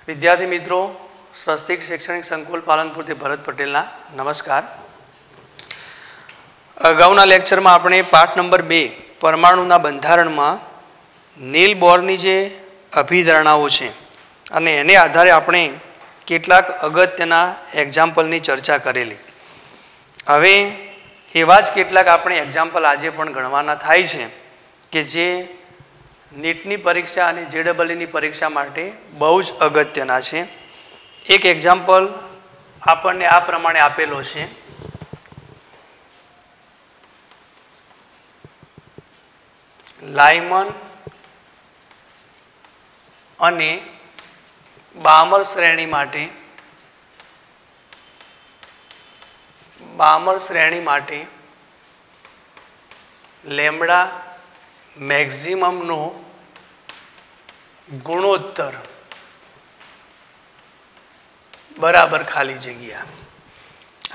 विद्यार्थी मित्रों, स्वस्तिक शैक्षणिक संकुल पालनपुर थी भरत पटेलना नमस्कार। अगाउना लेक्चर में आपणे पाठ नंबर 2 परमाणुना बंधारण में नील बोरनी जे अभिधारणाओ छे अने एने आधारे आपणे केटलाक अगत्यना एक्जाम्पलनी चर्चा करेली। हवे एवा ज केटलाक आपणे एक्जाम्पल आजे पण गणवाना थाय छे के जे नीटनी परीक्षा और जेईई परीक्षा माटे बहु ज अगत्यना छे। एक एक्जाम्पल आपने आ प्रमाणे आपेलो छे। लाइमन अने बामर श्रेणी माटे लेमड़ा मैक्सिमम नो गुणोत्तर बराबर खाली जग्या।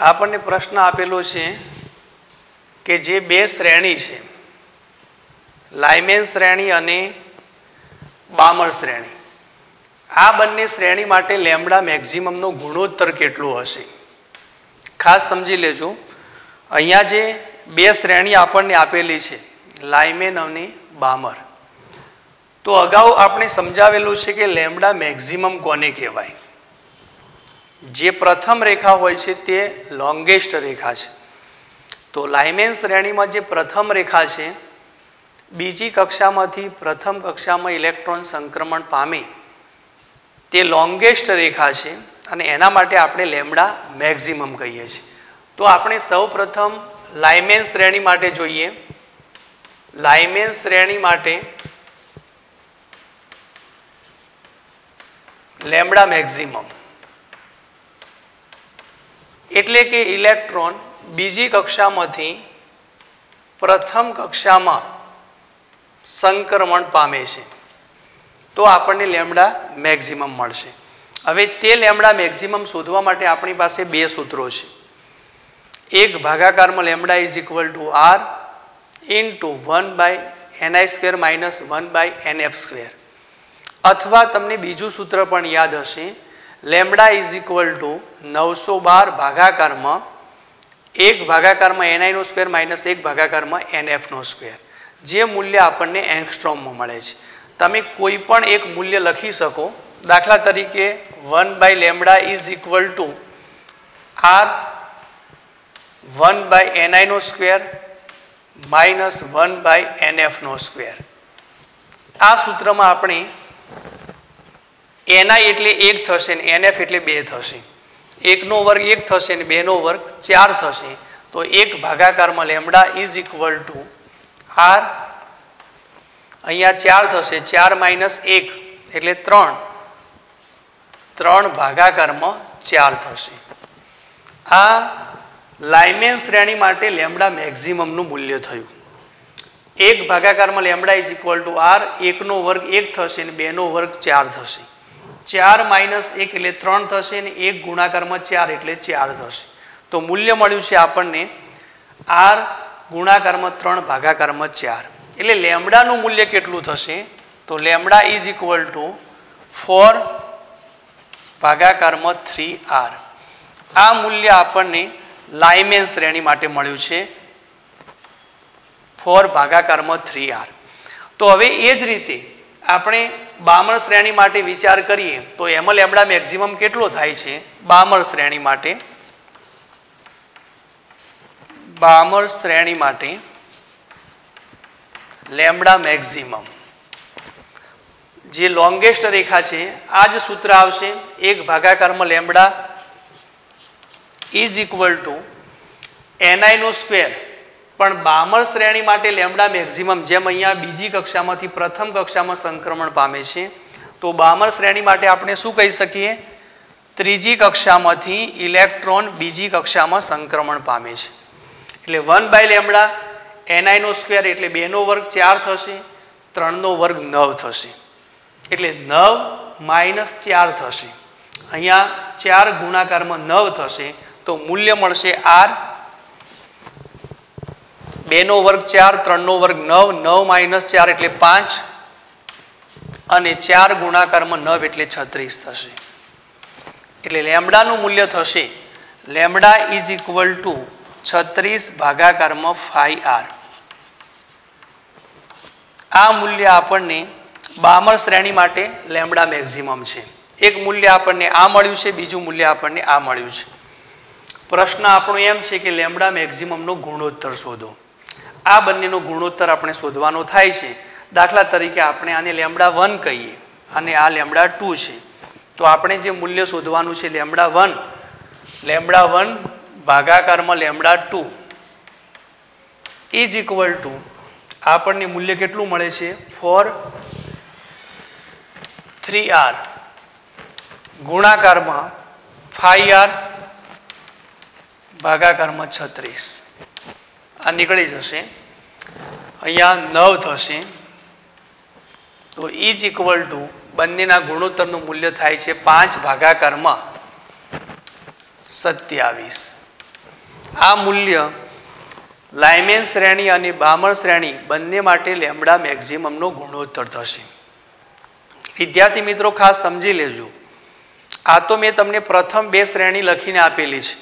आपने प्रश्न आपेलो छे कि जे बे श्रेणी छे, लाइमेन श्रेणी अने बामर श्रेणी, आ बंने श्रेणी माटे लेमड़ा मैक्सिमम नो गुणोत्तर केटलो हशे। खास समझी लेजो, अहींया जे बे श्रेणी आपने आपेली छे लाइमेन अने बामर, तो अगाऊ आपने समझावेलुं छे कि लेमड़ा मैक्सिमम कोने कहेवाय। जे प्रथम रेखा होय छे ते लॉन्गेस्ट रेखा छे। तो लाइमेन श्रेणी में जे प्रथम रेखा छे, बीजी कक्षामांथी प्रथम कक्षा में इलेक्ट्रॉन संक्रमण पामे ते लॉन्गेस्ट रेखा छे अने एना माटे आपणे लेमड़ा मैक्सिमम कहीए छीए। तो आपणे सौ प्रथम लाइमेन श्रेणी माटे जोईए। लाइमेन श्रेणी माटे लेमड़ा मैक्सिमम एटले के इलेक्ट्रॉन बीजी कक्षामांथी प्रथम कक्षा में संक्रमण पामे छे तो आपणे लेमड़ा मैक्सिमम मळशे। हवे ते लेमड़ा मैक्सिमम शोधवा माटे आपणी पासे बे सूत्रों छे। एक भागाकार में lambda is equal to R into 1/ni² minus 1/nf², अथवा तमने बीजू सूत्र पण याद हशे, लेमड़ा इज इक्वल टू 912 भागाकार में 1 भागाकार में ni² माइनस 1 भागाकार में nf², जे मूल्य आपने एंगस्ट्रॉम में मळे छे। तमे कोईपण एक मूल्य लखी सको। दाखला तरीके 1/λ is equal to R 1/ni² minus 1/nf²। आ सूत्र में अपने ni एटले 1 थशे ने nf एटले 2 थशे। 1 नो वर्ग 1 थशे ने 2 नो वर्ग 4 थशे। तो 1 भागाकार में lambda is equal to R, अहींया 4 थशे, 4 माइनस 1 एटले 3, 3 भागाकार में 4 थशे। आ लाइमेन श्रेणी माटे लेमड़ा मैक्सिमम नु मूल्य थयुं। 1 भागाकार में lambda is equal to R, 1 नो वर्ग 1 थशे ने 2 नो वर्ग 4 थशे। 4 माइनस 1 एटले 3 थशे ने 1 गुणाकार में 4 एटले 4 थशे। तो मूल्य मळ्युं छे आपणने आर गुणाकार में 3 भागाकार में 4 एटले लेमड़ा नु मूल्य केटलुं थशे? तो लेमड़ा इज इक्वल टू 4 भागाकार में 3r। आ मूल्य आपणने लाइमेन श्रेणी माटे मळ्युं छे 4 भागाकार में 3r। तो हवे ए ज रीते आपणे बामर श्रेणी माटे विचार करीए तो एमां लेमड़ा मैक्सिमम केटलो थाय छे? बामर श्रेणी माटे, बामर श्रेणी माटे लेमड़ा मैक्सिमम जे लॉन्गेस्ट रेखा छे आज सूत्र आवशे 1 भागाकार में lambda is equal to ni²। पण बामर श्रेणी माटे लेमड़ा मैक्सिमम जेम अहींया बीजी कक्षामांथी प्रथम कक्षा में संक्रमण पामे छे, तो बामर श्रेणी माटे आपणे शुं कही सकीए? त्रीजी कक्षामांथी इलेक्ट्रॉन बीजी कक्षा में संक्रमण पामे छे। एटले 1/λ ni² एटले 2 नो वर्ग 4 थशे, 3 नो वर्ग 9 थशे, एटले 9 माइनस 4 थशे। अहींया 4 गुणाकार में 9 थशे। तो मूल्य मळशे आर 2 નો વર્ગ 4, 3 નો વર્ગ 9, 9 - 4 એટલે 5, અને 4 ગુણાકારમાં 9 એટલે 36 થશે. એટલે લેમ્ડાનું મૂલ્ય થશે lambda is equal two 36 ભાગાકારમાં 5r. આ મૂલ્ય આપણને 12 શ્રેણી માટે લેમ્ડા મેક્સિમમ છે. એક મૂલ્ય આપણને આ મળ્યું છે, બીજું મૂલ્ય આપણને આ મળ્યું છે. પ્રશ્ન આપણો એમ છે કે લેમ્ડા મેક્સિમમનો ગુણોત્તર શોધો. આ બંનેનો ગુણોત્તર આપણે શોધવાનો થાય છે. દાખલા તરીકે આપણે આને લેમ્ડા 1 કહીએ અને આ લેમ્ડા 2 છે. તો આપણે જે મૂલ્ય શોધવાનું છે લેમ્ડા 1 ભાગાકારમાં લેમ્ડા 2 ઇઝ ઇક્વલ ટુ આપણને મૂલ્ય કેટલું મળે છે 3r ગુણાકારમાં 5r ભાગાકારમાં 36. આ નીકળી જશે, અહીંયા 9 થશે. તો ઇઝ ઇક્વલ ટુ બંનેના ગુણોત્તરનું મૂલ્ય થાય છે 5 ભાગાકારમાં 27. આ મૂલ્ય લાઇમેન શ્રેણી અને બામણ શ્રેણી બંને માટે લેમ્ડા મેક્સિમમનો ગુણોત્તર થશે. વિદ્યાર્થી મિત્રો ખાસ સમજી લેજો, આ તો મેં તમને પ્રથમ 2 શ્રેણી લખીને આપેલી છે.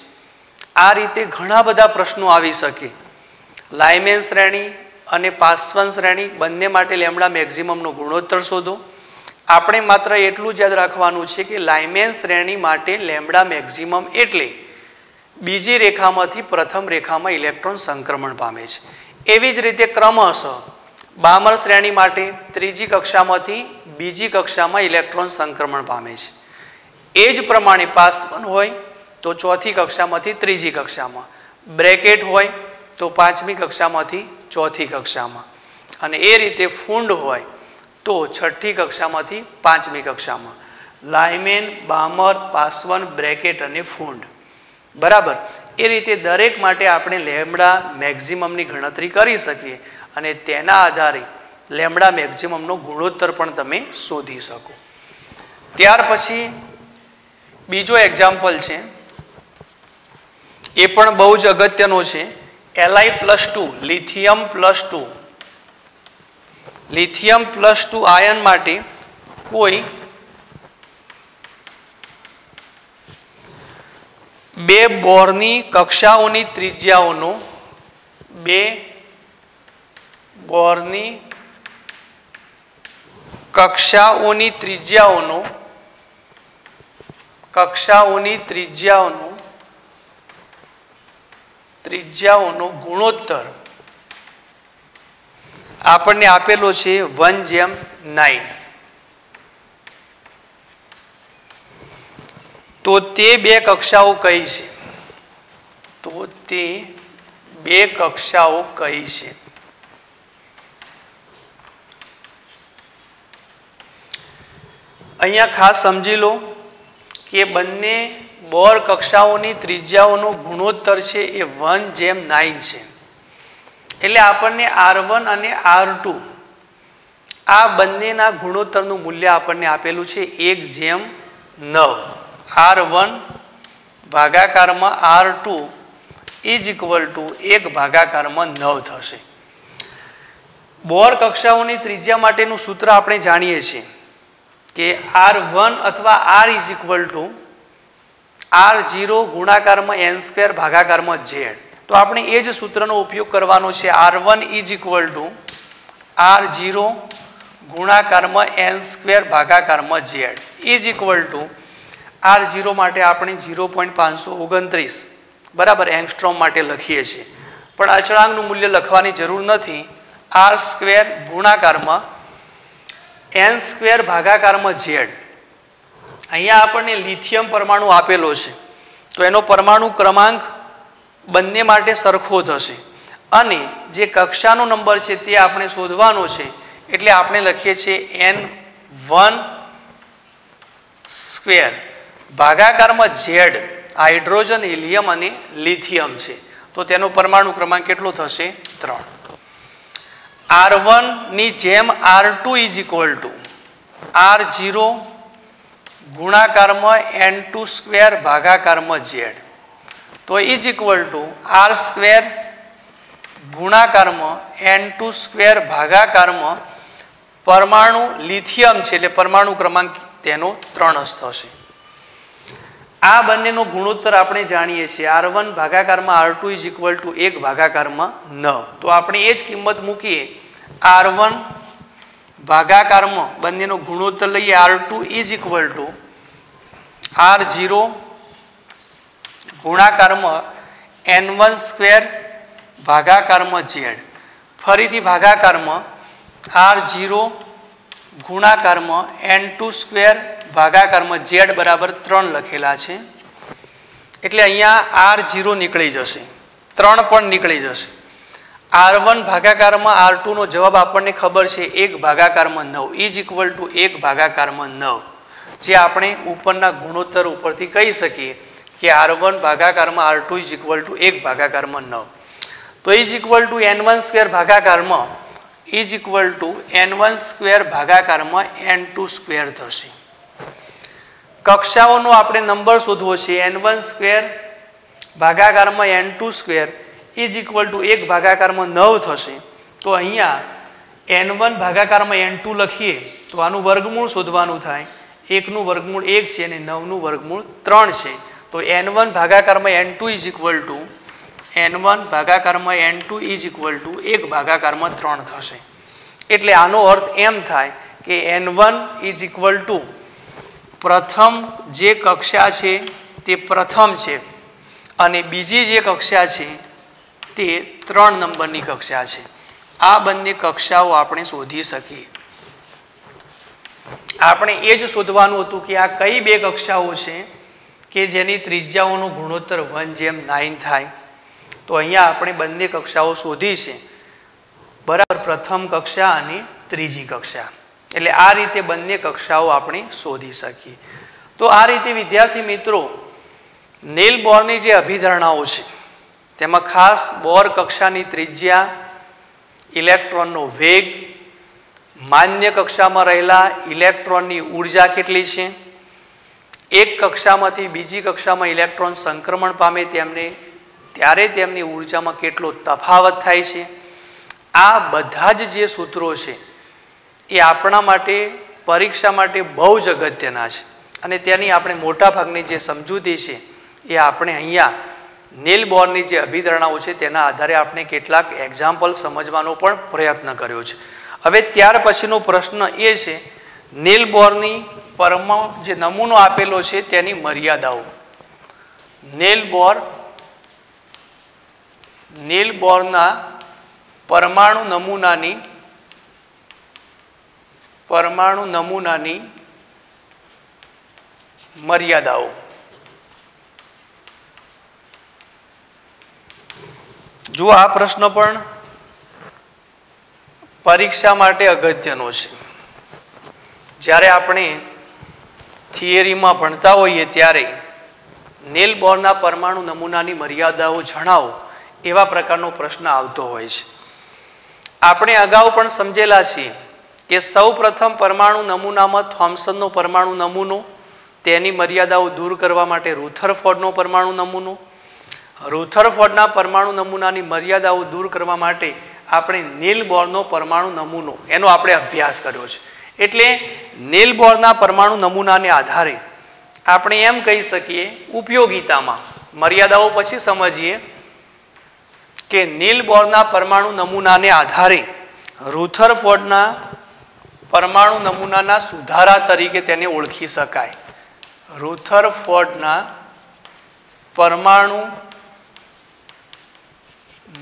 આ રીતે ઘણા બધા પ્રશ્નો આવી શકે. લાઇમેન શ્રેણી અને પાસવન શ્રેણી બંને માટે લેમ્ડા મેક્સિમમનો ગુણોત્તર શોધો. આપણે માત્ર એટલું જ યાદ રાખવાનું છે કે લાઇમેન શ્રેણી માટે લેમ્ડા મેક્સિમમ એટલે બીજી રેખામાંથી પ્રથમ રેખામાં ઇલેક્ટ્રોન સંક્રમણ પામે છે. એવી જ રીતે ક્રમશઃ બામણ શ્રેણી માટે ત્રીજી કક્ષામાંથી બીજી કક્ષામાં ઇલેક્ટ્રોન સંક્રમણ પામે છે. એ જ પ્રમાણે પાસવન હોય તો ચોથી કક્ષામાંથી ત્રીજી કક્ષામાં, બ્રેકેટ હોય તો 5મી કક્ષામાંથી ચોથી કક્ષામાં, અને એ રીતે ફૂંડ હોય તો 6ઠ્ઠી કક્ષામાંથી 5મી કક્ષામાં. લાઇમેન, બામર, પાસવન, બ્રેકેટ અને ફૂંડ. બરાબર. એ રીતે દરેક માટે આપણે લેમ્ડા મેક્સિમમની ગણતરી કરી શકીએ અને તેના આધારે લેમ્ડા મેક્સિમમનો ગુણોત્તર પણ તમે શોધી શકો. ત્યાર પછી બીજો એક્ઝામ્પલ છે, એ પણ બહુ જ અગત્યનો છે. Li+2 લિથિયમ પ્લસ 2 આયન માટે કોઈ 2 બોરની કક્ષાઓની ત્રિજ્યાઓનો ગુણોત્તર આપણને આપેલો છે 1:9. તો તે 2 કક્ષાઓ કઈ છે? અહીંયા ખાસ સમજી લો કે બંને બોર કક્ષાઓની ત્રિજ્યાઓનો ગુણોત્તર છે એ 1:9 છે. એટલે આપણને R1 અને R2 આ બંનેના ગુણોત્તરનું મૂલ્ય આપણને આપેલું છે 1:9. R1 ભાગાકારમાં R2 ઇઝ ઇક્વલ ટુ 1/9 થશે. બોર કક્ષાઓની ત્રિજ્યા માટેનું સૂત્ર આપણે જાણીએ છીએ કે R1 અથવા R is equal two R0 ગુણાકારમાં n² ભાગાકારમાં z. તો આપણે એ જ સૂત્રનો ઉપયોગ કરવાનો છે. R1 is equal two R0 ગુણાકારમાં n² ભાગાકારમાં z is equal two R0 માટે આપણે 0.529 બરાબર એંગસ્ટ્રોમ માટે લખીએ છીએ, પણ અચળાંકનું મૂલ્ય લખવાની જરૂર નથી. R² ગુણાકારમાં n² ભાગાકારમાં z. અહીંયા આપણને લિથિયમ પરમાણુ આપેલો છે, તો એનો પરમાણુ ક્રમાંક બંને માટે સરખો થશે અને જે કક્ષાનો નંબર છે તે આપણે શોધવાનો છે. એટલે આપણે લખીએ છીએ n1² ભાગાકારમાં z. હાઇડ્રોજન, હિલિયમ અને લિથિયમ છે, તો તેનો પરમાણુ ક્રમાંક કેટલો થશે? 3. R1 ની જેમ R2 is equal two R0 ગુણાકારમાં n2² ભાગાકારમાં z. તો ઇઝ ઇક્વલ ટુ R² ગુણાકારમાં n2² ભાગાકારમાં પરમાણુ લિથિયમ છે એટલે પરમાણુ ક્રમાંક તેનો 3 જ થશે. આ બંનેનો ગુણોત્તર આપણે જાણીએ છીએ R1 ભાગાકારમાં R2 ઇઝ ઇક્વલ ટુ 1 ભાગાકારમાં 9. તો આપણે એ જ કિંમત મૂકીએ R1 ભાગાકારમાં બંનેનો ગુણોત્તર લઈએ R2 is equal two R0 ગુણાકારમાં N1 સ્ક્વેર ભાગાકારમાં Z. ફરીથી ભાગાકારમાં R0 ગુણાકારમાં N2 સ્ક્વેર ભાગાકારમાં Z બરાબર 3 લખેલા છે એટલે અહીંયા R0 નીકળી જશે, 3 પણ નીકળી જશે. R1 ભાગાકારમાં R2 નો જવાબ આપણને ખબર છે 1 ભાગાકારમાં 9 ઇઝ ઇક્વલ ટુ 1 ભાગાકારમાં 9, જે આપણે ઉપરના ગુણોત્તર ઉપરથી કહી શકીએ કે R1 ભાગાકારમાં R2 ઇઝ ઇક્વલ ટુ 1 ભાગાકારમાં 9. તો is equal to N1 square ભાગાકારમાં is equal to N1 square ભાગાકારમાં N2 સ્ક્વેર થશે. કક્ષાઓનો આપણે નંબર શોધવો છે. N1 સ્ક્વેર ભાગાકારમાં N2 square is equal to 1 ભાગાકારમાં 9 થશે. તો અહીંયા N1 ભાગાકારમાં N2 લખીએ તો આનું વર્ગમૂળ શોધવાનું થાય. 1 નું વર્ગમૂળ 1 છે અને 9 નું વર્ગમૂળ 3 છે. તો N1 ભાગાકારમાં N2 is equal to N1 ભાગાકારમાં N2 is equal to 1 ભાગાકારમાં 3 થશે. એટલે આનો અર્થ એમ થાય કે N1 ઇઝ ઇક્વલ ટુ પ્રથમ જે કક્ષા છે તે પ્રથમ છે અને બીજી જે કક્ષા છે તે 3 નંબરની કક્ષા છે. આ બંને કક્ષાઓ આપણે શોધી શકીએ. આપણે એ જ શોધવાનું હતું કે આ કઈ બે કક્ષાઓ છે કે જેની ત્રિજ્યાઓનો ગુણોત્તર 1:9 થાય. તો અહીંયા આપણે બંને કક્ષાઓ શોધી છે બરાબર, પ્રથમ કક્ષા અને ત્રીજી કક્ષા. એટલે આ રીતે બંને કક્ષાઓ આપણે શોધી શકીએ. તો આ રીતે વિદ્યાર્થી મિત્રો નેલ બોરની જે અભિધારણાઓ છે તેમાં ખાસ બોર કક્ષાની ત્રિજ્યા, ઇલેક્ટ્રોનનો વેગ, માન્ય કક્ષામાં રહેલા ઇલેક્ટ્રોનની ઉર્જા કેટલી છે, એક કક્ષામાંથી બીજી કક્ષામાં ઇલેક્ટ્રોન સંક્રમણ પામે ત્યારે તેમની ઉર્જામાં કેટલો તફાવત થાય છે, આ બધા જ જે સૂત્રો છે એ આપણા માટે પરીક્ષા માટે બહુ જ અગત્યના છે અને તેની આપણે મોટાભાગની જે સમજૂતી છે એ આપણે અહીંયા નેલ બોરની જે અભિધારણાઓ છે તેના આધારે આપણે કેટલાક એક્ઝામ્પલ સમજવાનો પણ પ્રયત્ન કર્યો છે. હવે ત્યાર પછીનો પ્રશ્ન એ છે નેલ બોરની પરમાણુ જે નમૂનો આપેલો છે તેની મર્યાદાઓ. નેલ બોરના પરમાણુ નમૂનાની મર્યાદાઓ. જો આ પ્રશ્ન પણ પરીક્ષા માટે અગત્યનો છે. જ્યારે આપણે થિયરીમાં ભણતા હોઈએ ત્યારે નેલ બોરના પરમાણુ નમૂનાની મર્યાદાઓ જણાવો એવા પ્રકારનો પ્રશ્ન આવતો હોય છે. આપણે અગાઉ પણ સમજેલા છીએ કે સૌ પ્રથમ પરમાણુ નમૂનામાં થોમ્સનનો પરમાણુ નમૂનો, તેની મર્યાદાઓ દૂર કરવા માટે રુથરફોર્ડનો પરમાણુ નમૂનો, રુથરફોર્ડના પરમાણુ નમૂનાની મર્યાદાઓ દૂર કરવા માટે આપણે નેલ બોરનો પરમાણુ નમૂનો એનો આપણે અભ્યાસ કર્યો છે. એટલે નેલ બોરના પરમાણુ નમૂનાને આધારે આપણે એમ કહી શકીએ ઉપયોગિતામાં, મર્યાદાઓ પછી સમજીએ કે નેલ બોરના પરમાણુ નમૂનાને આધારે રુથરફોર્ડના પરમાણુ નમૂનાના સુધારા તરીકે તેને ઓળખી શકાય. રુથરફોર્ડના પરમાણુ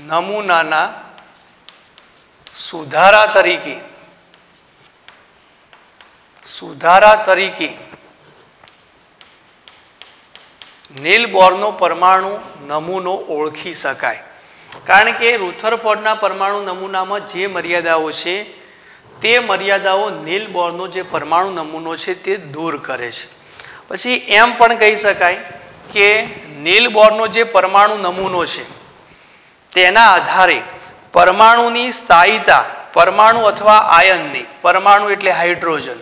નમૂનાના સુધારા તરીકે નેલ બોરનો પરમાણુ નમૂનો ઓળખી શકાય. કારણ કે રુથરફોર્ડના પરમાણુ નમૂનામાં જે મર્યાદાઓ છે તે મર્યાદાઓ નેલ બોરનો જે પરમાણુ નમૂનો છે તે દૂર કરે છે. પછી એમ પણ કહી શકાય કે નેલ બોરનો જે પરમાણુ નમૂનો છે તેના આધારે પરમાણુની સ્થાયીતા, પરમાણુ અથવા આયનની, પરમાણુ એટલે હાઇડ્રોજન,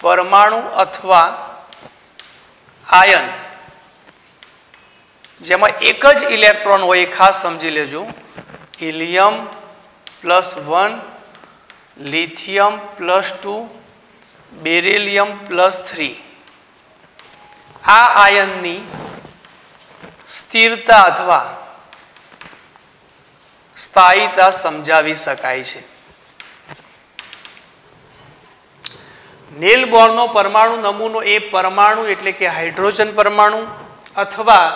પરમાણુ અથવા આયન જેમાં એક જ ઇલેક્ટ્રોન હોય, ખાસ સમજી લેજો, હિલિયમ +1 lithium +2 બેરિલિયમ +3 આ આયનની સ્થિરતા અથવા સ્થાયીતા સમજાવી શકાય છે. નીલ બોરનો પરમાણુ નમૂનો એ પરમાણુ એટલે કે હાઇડ્રોજન પરમાણુ અથવા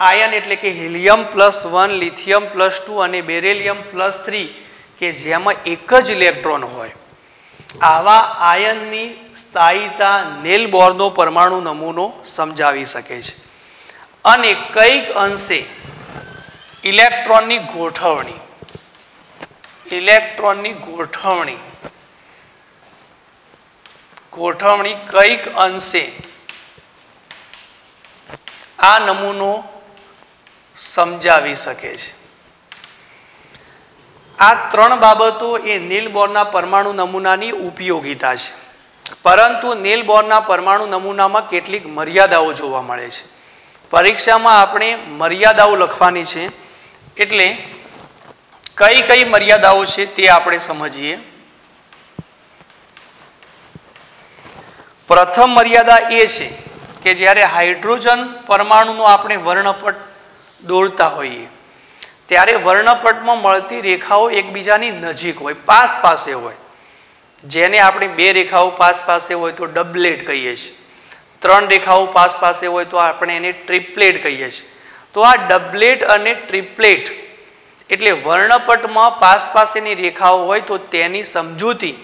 આયન એટલે કે હિલિયમ +1 લિથિયમ +2 અને બેરિલિયમ +3 કે જેમાં એક જ ઇલેક્ટ્રોન હોય આવા આયનની સ્થાયીતા નીલ બોરનો પરમાણુ નમૂનો સમજાવી શકે છે. અને કઈક અંશે ઇલેક્ટ્રોનની ગોઠવણી કઈક અંશે આ નમૂનો સમજાવી શકે છે. આ ત્રણ બાબતો એ નીલ બોરના પરમાણુ નમૂનાની ઉપયોગિતા છે. પરંતુ નીલ બોરના પરમાણુ નમૂનામાં કેટલીક મર્યાદાઓ જોવા મળે છે. પરીક્ષામાં આપણે મર્યાદાઓ લખવાની છે એટલે કઈ કઈ મર્યાદાઓ છે તે આપણે સમજીએ. પ્રથમ મર્યાદા એ છે કે જ્યારે હાઇડ્રોજન પરમાણુનો આપણે વર્ણપટ દોરતા હોઈએ ત્યારે વર્ણપટમાં મળતી રેખાઓ એકબીજાની નજીક હોય, પાસે હોય. જેને આપણે બે રેખાઓ પાસે હોય તો ડબલેટ કહીએ છીએ, ત્રણ રેખાઓ પાસે હોય તો આપણે એને ટ્રિપલેટ કહીએ છીએ. તો આ ડબલેટ અને ટ્રિપલેટ એટલે વર્ણપટમાં પાસેની રેખાઓ હોય તો તેની સમજૂતી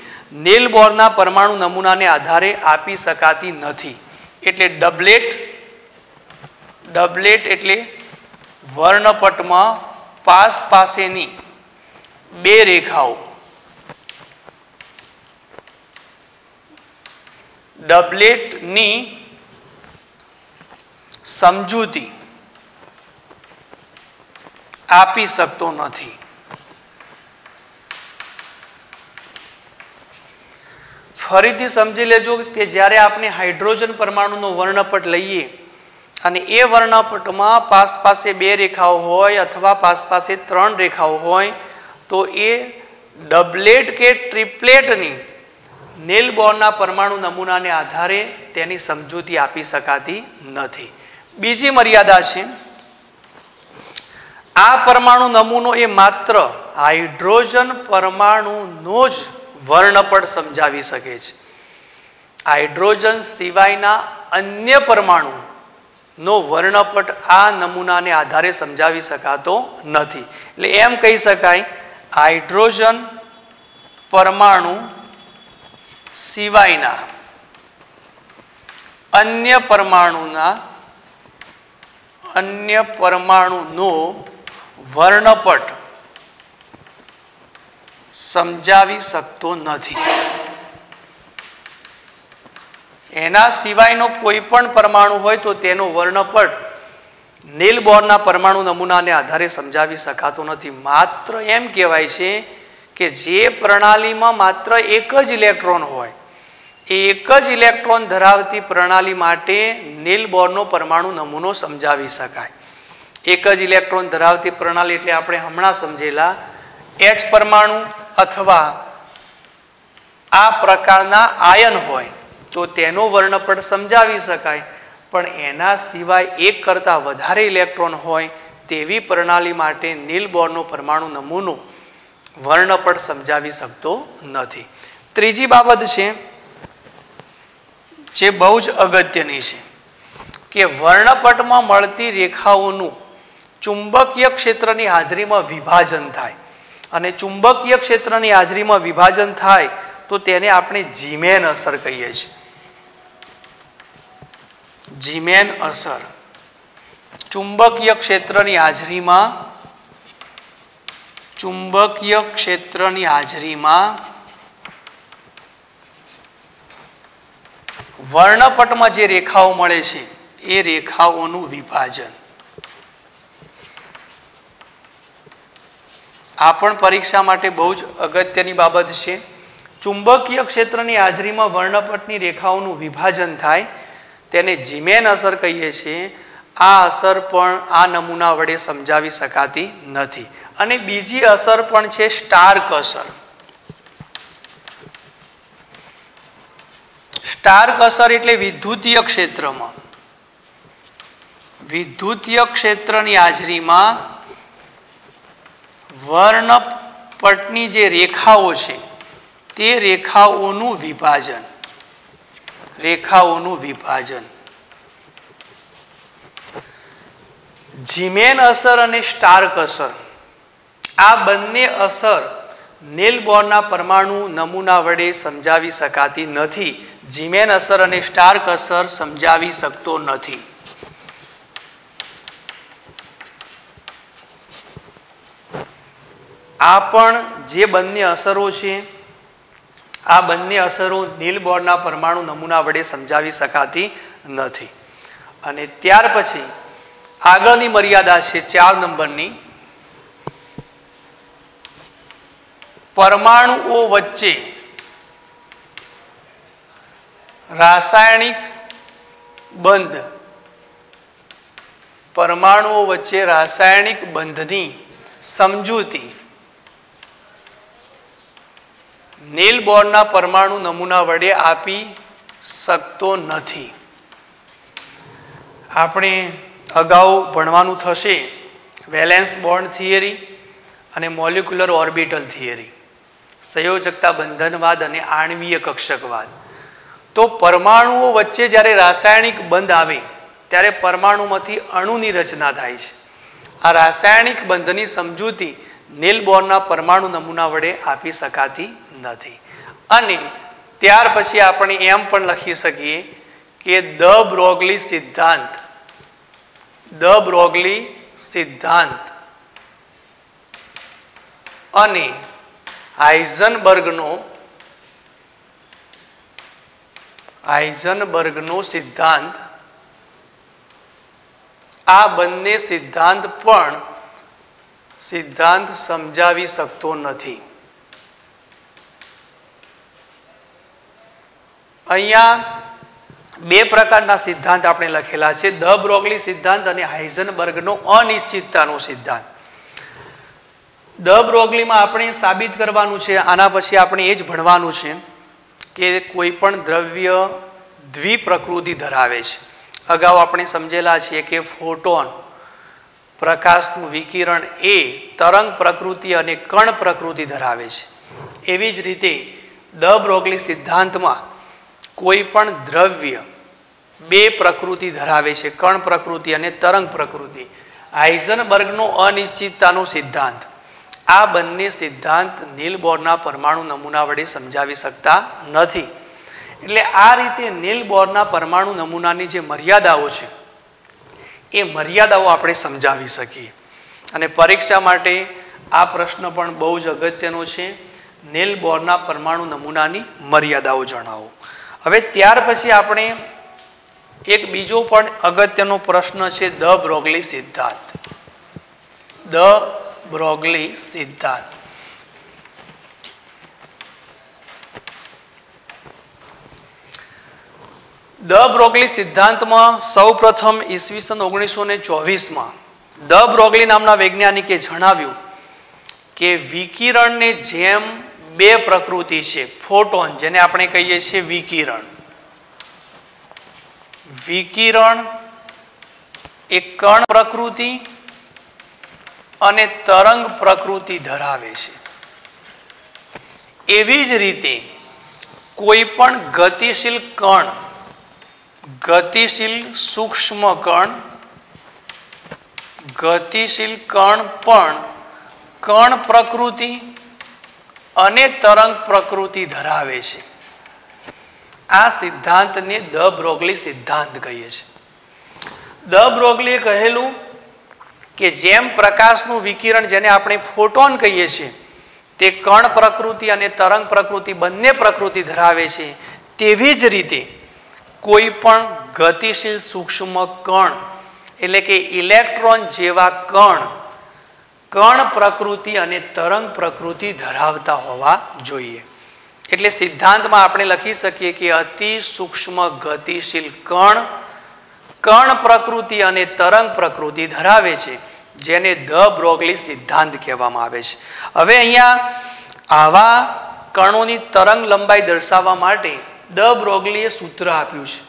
નીલ બોરના પરમાણુ નમૂનાને આધારે આપી શકાતી નથી. એટલે ડબલેટ એટલે વર્ણપટમાં પાસેની બે રેખાઓ, ડબલેટની સમજૂતી આપી શકતો નથી. ફરીથી સમજી લેજો કે જ્યારે આપણે હાઇડ્રોજન પરમાણુનો વર્ણપટ લઈએ અને એ વર્ણપટમાં પાસે બે રેખાઓ હોય અથવા પાસે ત્રણ રેખાઓ હોય તો એ ડબલેટ કે ટ્રિપલેટની નીલ બોરના પરમાણુ નમૂનાને આધારે તેની સમજૂતી આપી શકાતી નથી. બીજી મર્યાદા છે, આ પરમાણુ નમૂનો એ માત્ર હાઇડ્રોજન પરમાણુનો જ વર્ણપટ સમજાવી શકે છે. હાઇડ્રોજન સિવાયના અન્ય પરમાણુનો વર્ણપટ આ નમૂનાને આધારે સમજાવી શકાતો નથી. એટલે એમ કહી શકાય હાઇડ્રોજન પરમાણુ સિવાયના અન્ય પરમાણુનો વર્ણપટ સમજાવી શકતો નથી. એના સિવાયનો કોઈ પણ પરમાણુ હોય તો તેનો વર્ણપટ નીલ બોરના પરમાણુ નમૂનાને આધારે સમજાવી શકાતો નથી. માત્ર એમ કહેવાય છે કે જે પ્રણાલીમાં માત્ર એક જ ઇલેક્ટ્રોન હોય એ એક જ ઇલેક્ટ્રોન ધરાવતી પ્રણાલી માટે નીલ બોરનો પરમાણુ નમૂનો સમજાવી શકાય. એક જ ઇલેક્ટ્રોન ધરાવતી પ્રણાલી એટલે આપણે હમણાં સમજેલા H પરમાણુ અથવા આ પ્રકારના આયન હોય તો તેનો વર્ણપટ સમજાવી શકાય. પણ એના સિવાય એક કરતાં વધારે ઇલેક્ટ્રોન હોય તેવી પ્રણાલી માટે નીલ બોરનો પરમાણુ નમૂનો વર્ણપટ સમજાવી શકતો નથી. ત્રીજી બાબત છે જે બહુ જ અગત્યની છે કે વર્ણપટમાં મળતી રેખાઓનું ચુંબકીય ક્ષેત્રની હાજરીમાં વિભાજન થાય. અને ચુંબકીય ક્ષેત્રની હાજરીમાં વિભાજન થાય તો તેને આપણે જીમેન અસર કહીએ છીએ. જીમેન અસર ચુંબકીય ક્ષેત્રની હાજરીમાં વર્ણપટમાં જે રેખાઓ મળે છે એ રેખાઓનું વિભાજન. આ પણ પરીક્ષા માટે બહુ જ અગત્યની બાબત છે. ચુંબકીય ક્ષેત્રની હાજરીમાં વર્ણપટની રેખાઓનું વિભાજન થાય તેને જીમેન અસર કહીએ છીએ. આ અસર પણ આ નમૂના વડે સમજાવી શકાતી નથી. અને બીજી અસર પણ છે સ્ટાર્ક અસર. સ્ટાર્ક અસર એટલે વિદ્યુતીય ક્ષેત્રમાં, વિદ્યુતીય ક્ષેત્રની હાજરીમાં વર્ણપટની જે રેખાઓ છે તે રેખાઓનું વિભાજન, રેખાઓનું વિભાજન. ઝીમેન અસર અને સ્ટાર્ક અસર, આ બંને અસર નેલ બોરના પરમાણુ નમૂના વડે સમજાવી શકાતી નથી. ઝીમેન અસર અને સ્ટાર્ક અસર સમજાવી શકતો નથી. આ પણ જે બંને અસરો છે, આ બંને અસરો નીલ બોરના પરમાણુ નમૂના વડે સમજાવી શકાતી નથી. અને ત્યાર પછી આગળની મર્યાદા છે 4 નંબરની, પરમાણુઓ વચ્ચે રાસાયણિક બંધ, પરમાણુઓ વચ્ચે રાસાયણિક બંધની સમજૂતી નીલ બોરના પરમાણુ નમૂના વડે આપી શકતો નથી. આપણે અગાઉ ભણવાનું થશે વેલેન્સ બોન્ડ થિયરી અને મોલિક્યુલર ઓર્બિટલ થિયરી, સંયોજકતા બંધનવાદ અને આણ્વીય કક્ષકવાદ. તો પરમાણુઓ વચ્ચે જ્યારે રાસાયણિક બંધ આવે ત્યારે પરમાણુમાંથી અણુની રચના થાય છે. આ રાસાયણિક બંધની સમજૂતી નીલ બોરના પરમાણુ નમૂના વડે આપી શકાતી નથી. અને ત્યાર પછી આપણે એમ પણ લખી શકીએ કે દ બ્રોગલી સિદ્ધાંત, દ બ્રોગલી સિદ્ધાંત અને હાઇઝનબર્ગનો સિદ્ધાંત, આ બંને સિદ્ધાંત પણ સિદ્ધાંત સમજાવી શકતો નથી. અહીંયા બે પ્રકારના સિદ્ધાંત આપણે લખેલા છે, દ બ્રોગલી સિદ્ધાંત અને હાઇઝનબર્ગનો અનિશ્ચિતતાનો સિદ્ધાંત. દ બ્રોગલીમાં આપણે સાબિત કરવાનું છે, આના પછી આપણે એ જ ભણવાનું છે કે કોઈ પણ દ્રવ્ય દ્વિપ્રકૃતિ ધરાવે છે. અગાઉ આપણે સમજેલા છીએ કે ફોટોન, પ્રકાશનું વિકિરણ એ તરંગ પ્રકૃતિ અને કણ પ્રકૃતિ ધરાવે છે. એવી જ રીતે દ બ્રોગલી સિદ્ધાંતમાં કોઈ પણ દ્રવ્ય બે પ્રકૃતિ ધરાવે છે, કણ પ્રકૃતિ અને તરંગ પ્રકૃતિ. હાઇઝનબર્ગનો અનિશ્ચિતતાનો સિદ્ધાંત, આ બંને સિદ્ધાંત નીલ બોરના પરમાણુ નમૂના વડે સમજાવી શકતા નથી. એટલે આ રીતે નીલ બોરના પરમાણુ નમૂનાની જે મર્યાદાઓ છે એ મર્યાદાઓ આપણે સમજાવી શકીએ. અને પરીક્ષા માટે આ પ્રશ્ન પણ બહુ જ અગત્યનો છે, નીલ બોરના પરમાણુ નમૂનાની મર્યાદાઓ જણાવો. હવે ત્યાર પછી આપણે એક બીજો પણ અગત્યનો પ્રશ્ન છે દ બ્રોગલી સિદ્ધાંત. દ બ્રોગલી સિદ્ધાંત. દ બ્રોગલી સિદ્ધાંતમાં સૌપ્રથમ ઈસવીસન 1924માં દ બ્રોગલી નામના વૈજ્ઞાનિકે જણાવ્યું કે વિકિરણને જેમ બે પ્રકૃતિ છે, ફોટોન જેને આપણે કહીએ છીએ વિકિરણ, વિકિરણ એ કણ પ્રકૃતિ અને તરંગ પ્રકૃતિ ધરાવે છે. એવી જ રીતે કોઈ પણ ગતિશીલ કણ, ગતિશીલ સૂક્ષ્મ કણ, ગતિશીલ કણ પણ કણ પ્રકૃતિ અને તરંગ પ્રકૃતિ ધરાવે છે. આ સિદ્ધાંતને દ બ્રોગલી સિદ્ધાંત કહીએ છીએ. દ બ્રોગલીએ કહેલું કે જેમ પ્રકાશનું વિકિરણ જેને આપણે ફોટોન કહીએ છીએ તે કણ પ્રકૃતિ અને તરંગ પ્રકૃતિ બંને પ્રકૃતિ ધરાવે છે, તેવી જ રીતે કોઈ પણ ગતિશીલ સૂક્ષ્મ કણ એટલે કે ઇલેક્ટ્રોન જેવા કણ કણ પ્રકૃતિ અને તરંગ પ્રકૃતિ ધરાવતા હોવા જોઈએ. એટલે સિદ્ધાંતમાં આપણે લખી શકીએ કે અતિ સૂક્ષ્મ ગતિશીલ કણ કણ પ્રકૃતિ અને તરંગ પ્રકૃતિ ધરાવે છે, જેને દ બ્રોગલી સિદ્ધાંત કહેવામાં આવે છે. હવે અહીંયા આવા કણોની તરંગ લંબાઈ દર્શાવવા માટે દ બ્રોગલીએ સૂત્ર આપ્યું છે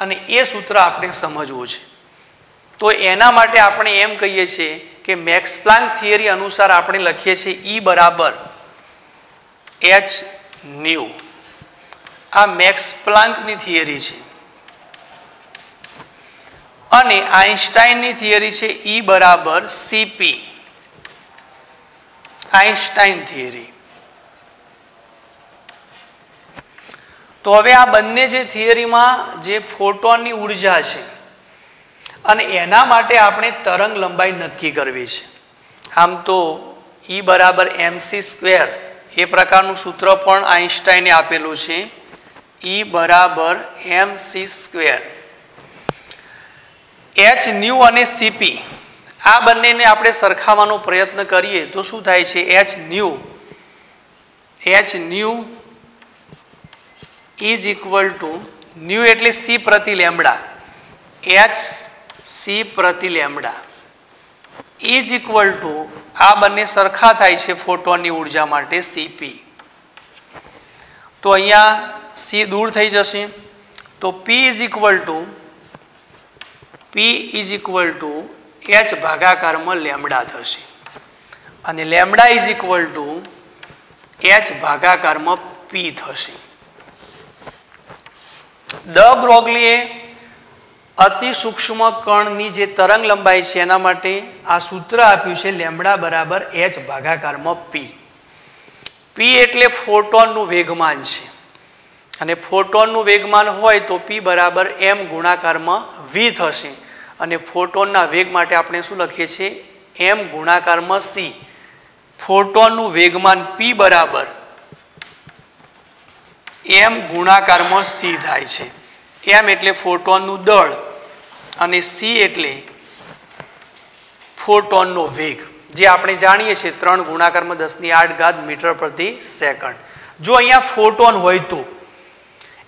અને એ સૂત્ર આપણે સમજવું છે. તો એના માટે આપણે એમ કહીએ છીએ કે મેક્સ પ્લાન્ક થિયરી અનુસાર આપણે લખીએ છીએ E બરાબર h ન્યુ. આ મેક્સ પ્લાન્કની થિયરી છે અને આઇન્સ્ટાઈનની થિયરી છે E બરાબર cp, આઇન્સ્ટાઈન થિયરી. તો હવે આ બંને જે થિયરીમાં જે ફોટોનની ઉર્જા છે અને એના માટે આપણે તરંગ લંબાઈ નક્કી કરવી છે. આમ તો E બરાબર mc² એ પ્રકારનું સૂત્ર પણ આઇન્સ્ટાઈને આપેલું છે. E બરાબર mc². h ન્યુ અને cp આ બંનેને આપણે સરખાવવાનો પ્રયત્ન કરીએ તો શું થાય છે? h new is equal two new એટલે c પ્રતિ લેમ્ડા, h c પ્રતિ લેમ્ડા ઇઝ ઇક્વલ ટુ આ બંને સરખા થાય છે ફોટોનની ઉર્જા માટે cp. તો અહીંયા c દૂર થઈ જશે તો p is equal to h ભાગાકારમાં લેમ્ડા થશે અને lambda is equal to h ભાગાકારમાં p થશે. દ બ્રોગલીએ અતિ સૂક્ષ્મ કણની જે તરંગ લંબાઈ છે એના માટે આ સૂત્ર આપ્યું છે લેમ્ડા બરાબર h ભાગાકારમાં p. p એટલે ફોટોનનું વેગમાન છે અને ફોટોનનું વેગમાન હોય તો p બરાબર m ગુણાકારમાં v થશે અને ફોટોનના વેગ માટે આપણે શું લખીએ છીએ? m ગુણાકારમાં c. ફોટોનનું વેગમાન p બરાબર m ગુણાકારમાં c થાય છે. m એટલે ફોટોનનું દળ અને c એટલે ફોટોનનો વેગ, જે આપણે જાણીએ છીએ 3 ગુણાકારમાં 10⁸ મીટર પ્રતિ સેકન્ડ. જો અહીંયા ફોટોન હોય તો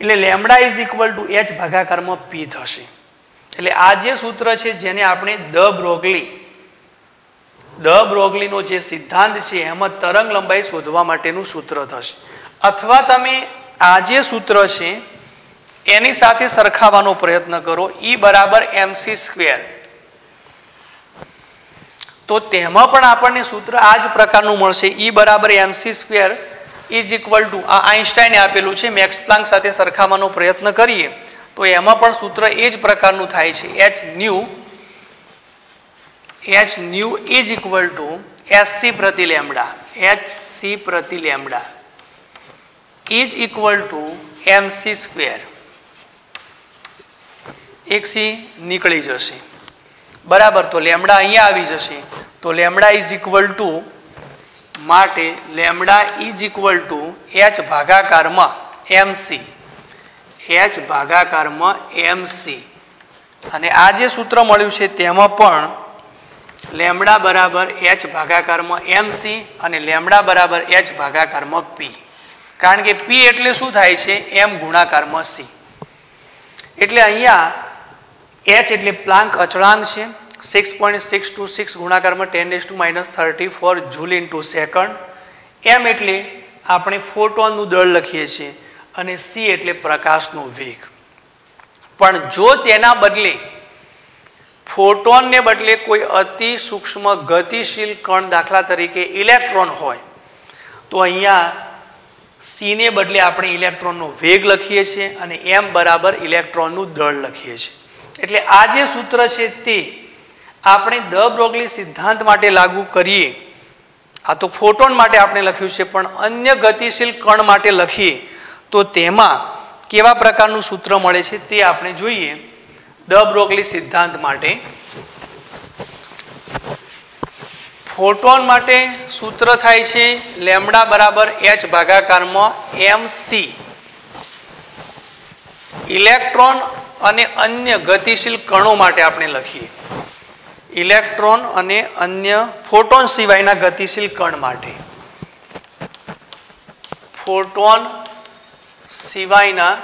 એટલે lambda is equal to h ભાગાકારમાં p થશે. એટલે આ જે સૂત્ર છે જેને આપણે દ બ્રોગલીનો જે સિદ્ધાંત છે એમાં તરંગ લંબાઈ શોધવા માટેનું સૂત્ર થશે. અથવા તમે આ જે સૂત્ર છે એની સાથે સરખાવવાનો પ્રયત્ન કરો E બરાબર mc². તો તેમાં પણ આપણને સૂત્ર આ જ પ્રકારનું મળશે. E બરાબર mc² ઇઝ ઇક્વલ ટુ આ આઇન્સ્ટાઈને આપેલું છે. મેક્સ પ્લાન્ક સાથે સરખાવવાનો પ્રયત્ન કરીએ તો એમાં પણ સૂત્ર એ જ પ્રકારનું થાય છે. h new is equal two hc પ્રતિ લેમ્ડા, hc પ્રતિ lambda is equal two mc². એક c નીકળી જશે બરાબર. તો લેમ્ડા અહીંયા આવી જશે તો લેમ્ડા ઇઝ ઇક્વલ ટુ માટે lambda is equal to h ભાગાકારમાં mc, h ભાગાકારમાં mc. અને આ જે સૂત્ર મળ્યું છે તેમાં પણ લેમ્ડા બરાબર h ભાગાકારમાં mc અને લેમ્ડા બરાબર h ભાગાકારમાં p. કારણ કે p એટલે શું થાય છે? m ગુણાકારમાં c. એટલે અહીંયા h એટલે પ્લાન્ક અચળાંક છે 6.626 ગુણાકારમાં 10⁻34 જૂલ ઇન્ટુ સેકન્ડ. m એટલે આપણે ફોટોનનું દળ લખીએ છીએ અને c એટલે પ્રકાશનો વેગ. પણ જો તેના બદલે ફોટોનને બદલે કોઈ અતિ સૂક્ષ્મ ગતિશીલ કણ દાખલા તરીકે ઇલેક્ટ્રોન હોય તો અહીંયા c ને બદલે આપણે ઇલેક્ટ્રોનનો વેગ લખીએ છીએ અને m બરાબર ઇલેક્ટ્રોનનું દળ લખીએ છીએ. એટલે આ જે સૂત્ર છે તે આપણે દ બ્રોગલી સિદ્ધાંત માટે લાગુ કરીએ. આ તો ફોટોન માટે આપણે લખ્યું છે પણ અન્ય ગતિશીલ કણ માટે લખીએ તો તેમાં કેવા પ્રકારનું સૂત્ર મળે છે તે આપણે જોઈએ. દ બ્રોગલી સિદ્ધાંત માટે ફોટોન માટે સૂત્ર થાય છે લેમ્ડા બરાબર h ભાગાકારમાં mc. ઇલેક્ટ્રોન અને અન્ય ગતિશીલ કણો માટે આપણે લખીએ. ઇલેક્ટ્રોન અને અન્ય ફોટોન સિવાયના ગતિશીલ કણ માટે, ફોટોન સિવાયના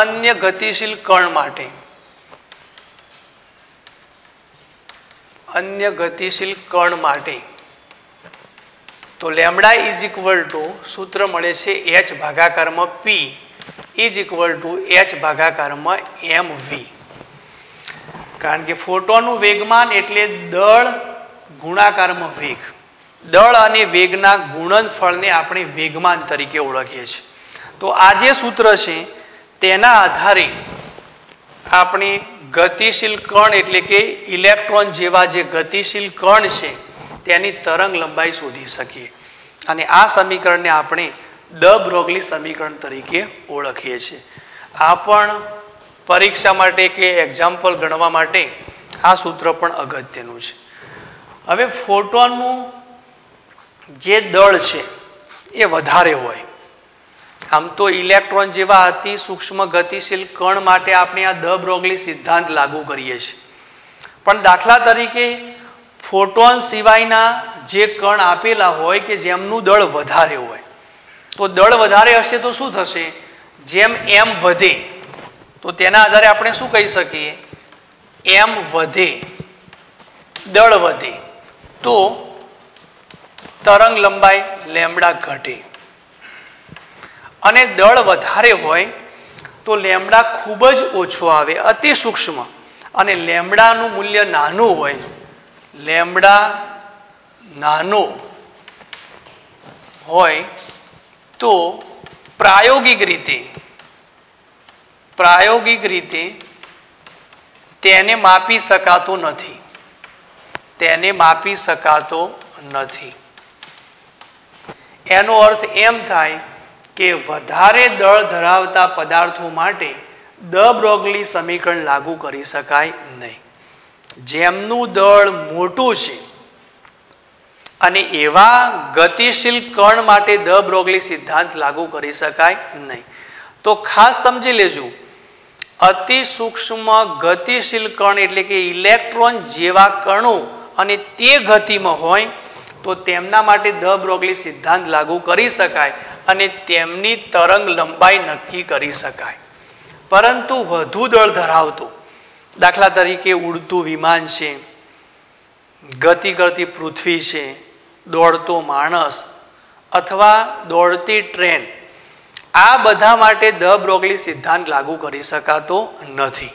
અન્ય ગતિશીલ કણ માટે, અન્ય ગતિશીલ કણ માટે તો લેમડા ઇઝ ઇક્વલ ટુ સૂત્ર મળે છે h ભાગાકારમાં p is equal to h ભાગાકારમાં mv. કારણ કે ફોટોનનું વેગમાન એટલે દળ ગુણાકારમાં વેગ. દળ અને વેગના ગુણનફળને આપણે વેગમાન તરીકે ઓળખીએ છીએ. તો આ જે સૂત્ર છે તેના આધારે આપણે ગતિશીલ કણ એટલે કે ઇલેક્ટ્રોન જેવા જે ગતિશીલ કણ છે તેની તરંગ લંબાઈ શોધી શકીએ. અને આ સમીકરણને આપણે ડ બ્રોગલી સમીકરણ તરીકે ઓળખીએ છીએ. આ પણ પરીક્ષા માટે કે એક્ઝામ્પલ ગણવા માટે આ સૂત્ર પણ અગત્યનું છે. હવે ફોટોનનું જે દળ છે એ વધારે હોય. આમ તો ઇલેક્ટ્રોન જેવા અતિ સૂક્ષ્મ ગતિશીલ કણ માટે આપણે આ ડ બ્રોગલી સિદ્ધાંત લાગુ કરીએ છીએ. પણ દાખલા તરીકે ફોટોન સિવાયના જે કણ આપેલા હોય કે જેમનું દળ વધારે હોય, તો દળ વધારે હશે તો શું થશે? જેમ m વધે તો તેના આધારે આપણે શું કહી શકીએ? m વધે, દળ વધે તો તરંગ લંબાઈ લેમ્ડા ઘટે. અને દળ વધારે હોય તો લેમ્ડા ખૂબ જ ઓછો આવે, અતિ સૂક્ષ્મ. અને લેમ્ડાનું મૂલ્ય નાનું હોય, લેમ્ડા નાનો હોય તો પ્રાયોગિક રીતે તેને માપી શકાતો નથી. એનો અર્થ એમ થાય કે વધારે દળ ધરાવતા પદાર્થો માટે ડ બ્રોગલી સમીકરણ લાગુ કરી શકાય નહીં. જેમનું દળ મોટું છે અને એવા ગતિશીલ કણ માટે ડ બ્રોગલી સિદ્ધાંત લાગુ કરી શકાય નહીં. તો ખાસ સમજી લેજો, અતિ સૂક્ષ્મ ગતિશીલ કણ એટલે કે ઇલેક્ટ્રોન જેવા કણો અને તે ગતિમાં હોય તો તેમના માટે ડ બ્રોગલી સિદ્ધાંત લાગુ કરી શકાય અને તેમની તરંગ લંબાઈ નક્કી કરી શકાય. પરંતુ વધુ દળ ધરાવતું, દાખલા તરીકે ઉડતું વિમાન છે, ગતિ કરતી પૃથ્વી છે, દોડતો માણસ અથવા દોડતી ટ્રેન, આ બધા માટે ડ બ્રોગલી સિદ્ધાંત લાગુ કરી શકાતો નથી.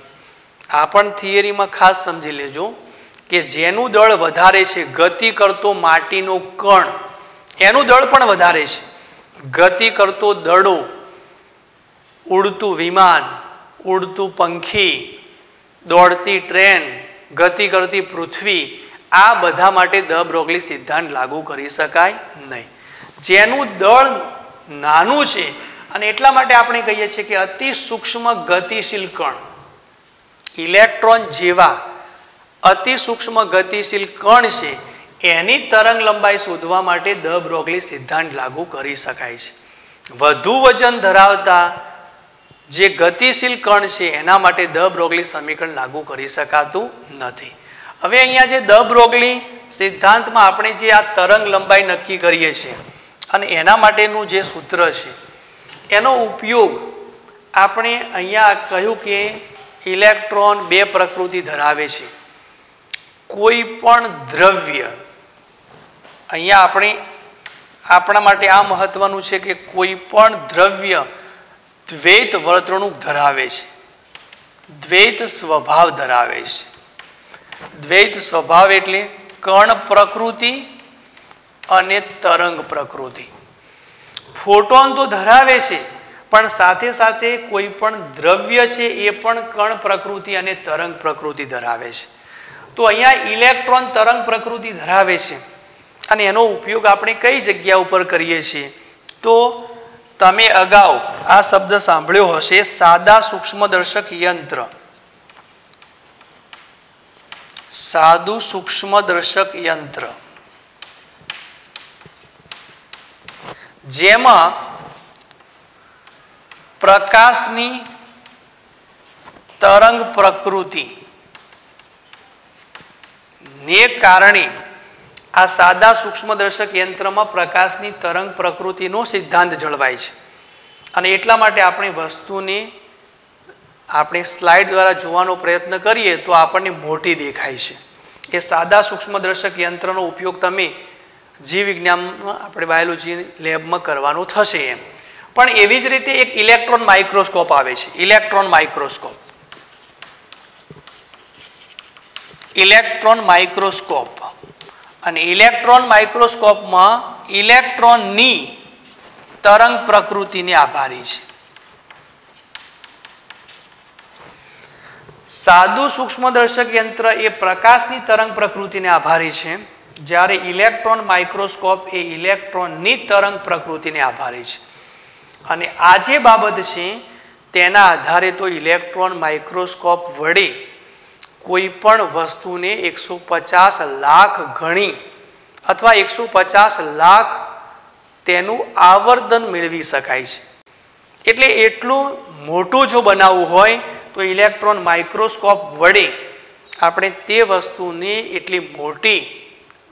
આ પણ થિયરીમાં ખાસ સમજી લેજો કે જેનું દળ વધારે છે, ગતિ કરતો માટીનો કણ એનું દળ પણ વધારે છે, ગતિ કરતો દડો, ઉડતું વિમાન, ઉડતું પંખી, દોડતી ટ્રેન, ગતિ કરતી પૃથ્વી, આ બધા માટે ડ બ્રોગલી સિદ્ધાંત લાગુ કરી શકાય નહીં. જેનું દળ નાનું છે અને એટલા માટે આપણે કહીએ છીએ કે અતિ સૂક્ષ્મ ગતિશીલ કણ, ઇલેક્ટ્રોન જેવા અતિ સૂક્ષ્મ ગતિશીલ કણ છે એની તરંગ લંબાઈ શોધવા માટે ડ બ્રોગલી સિદ્ધાંત લાગુ કરી શકાય છે. વધુ વજન ધરાવતા જે ગતિશીલ કણ છે એના માટે ડ બ્રોગલી સમીકરણ લાગુ કરી શકાતું નથી. હવે અહીંયા જે ડ બ્રોગલી સિદ્ધાંતમાં આપણે જે આ તરંગ લંબાઈ નક્કી કરીએ છીએ અને એના માટેનું જે સૂત્ર છે એનો ઉપયોગ આપણે અહીંયા કહ્યું કે ઇલેક્ટ્રોન બે પ્રકૃતિ ધરાવે છે. કોઈ પણ દ્રવ્ય, અહીંયા આપણા માટે આ મહત્વનું છે કે કોઈ પણ દ્રવ્ય દ્વૈત વર્તણૂક ધરાવે છે, દ્વૈત સ્વભાવ ધરાવે છે. દ્વૈત સ્વભાવ એટલે કણ પ્રકૃતિ અને તરંગ પ્રકૃતિ. ફોટોન તો ધરાવે છે પણ સાથે સાથે કોઈ પણ દ્રવ્ય છે એ પણ કણ પ્રકૃતિ અને તરંગ પ્રકૃતિ ધરાવે છે. તો અહીંયા ઇલેક્ટ્રોન તરંગ પ્રકૃતિ ધરાવે છે અને એનો ઉપયોગ આપણે કઈ જગ્યા ઉપર કરીએ છીએ? તો તમે અગાઉ આ શબ્દ સાંભળ્યો હશે, સાદા સૂક્ષ્મદર્શક યંત્ર. સાદું સૂક્ષ્મદર્શક યંત્ર જેમાં પ્રકાશની તરંગ પ્રકૃતિ ને કારણે આ સાદા સૂક્ષ્મદર્શક યંત્રમાં પ્રકાશની તરંગ પ્રકૃતિનો સિદ્ધાંત જળવાય છે. અને એટલા માટે આપણે વસ્તુને આપણે સ્લાઇડ દ્વારા જોવાનો પ્રયત્ન કરીએ તો આપણને મોટી દેખાય છે. એ સાદા સૂક્ષ્મદર્શક યંત્રનો ઉપયોગ તમે જીવ વિજ્ઞાનમાં આપણે બાયોલોજી લેબમાં કરવાનું થશે એમ. પણ એવી જ રીતે એક ઇલેક્ટ્રોન માઇક્રોસ્કોપ આવે છે. Electron microscope, electron microscope. અને ઇલેક્ટ્રોન માઇક્રોસ્કોપમાં ઇલેક્ટ્રોનની તરંગ પ્રકૃતિને આભારી છે. સાદું સૂક્ષ્મદર્શક યંત્ર એ પ્રકાશની તરંગ પ્રકૃતિને આભારી છે, જ્યારે ઇલેક્ટ્રોન માઇક્રોસ્કોપ એ ઇલેક્ટ્રોનની તરંગ પ્રકૃતિને આભારી છે. અને આ જે બાબત છે તેના આધારે તો ઇલેક્ટ્રોન માઇક્રોસ્કોપ વડે કોઈ પણ વસ્તુને 150 લાખ ગણી અથવા 150 લાખ તેનું આવર્તન મેળવી શકાય છે. એટલે એટલું મોટું જો બનાવવું હોય તો ઇલેક્ટ્રોન માઇક્રોસ્કોપ વડે આપણે તે વસ્તુને એટલી મોટી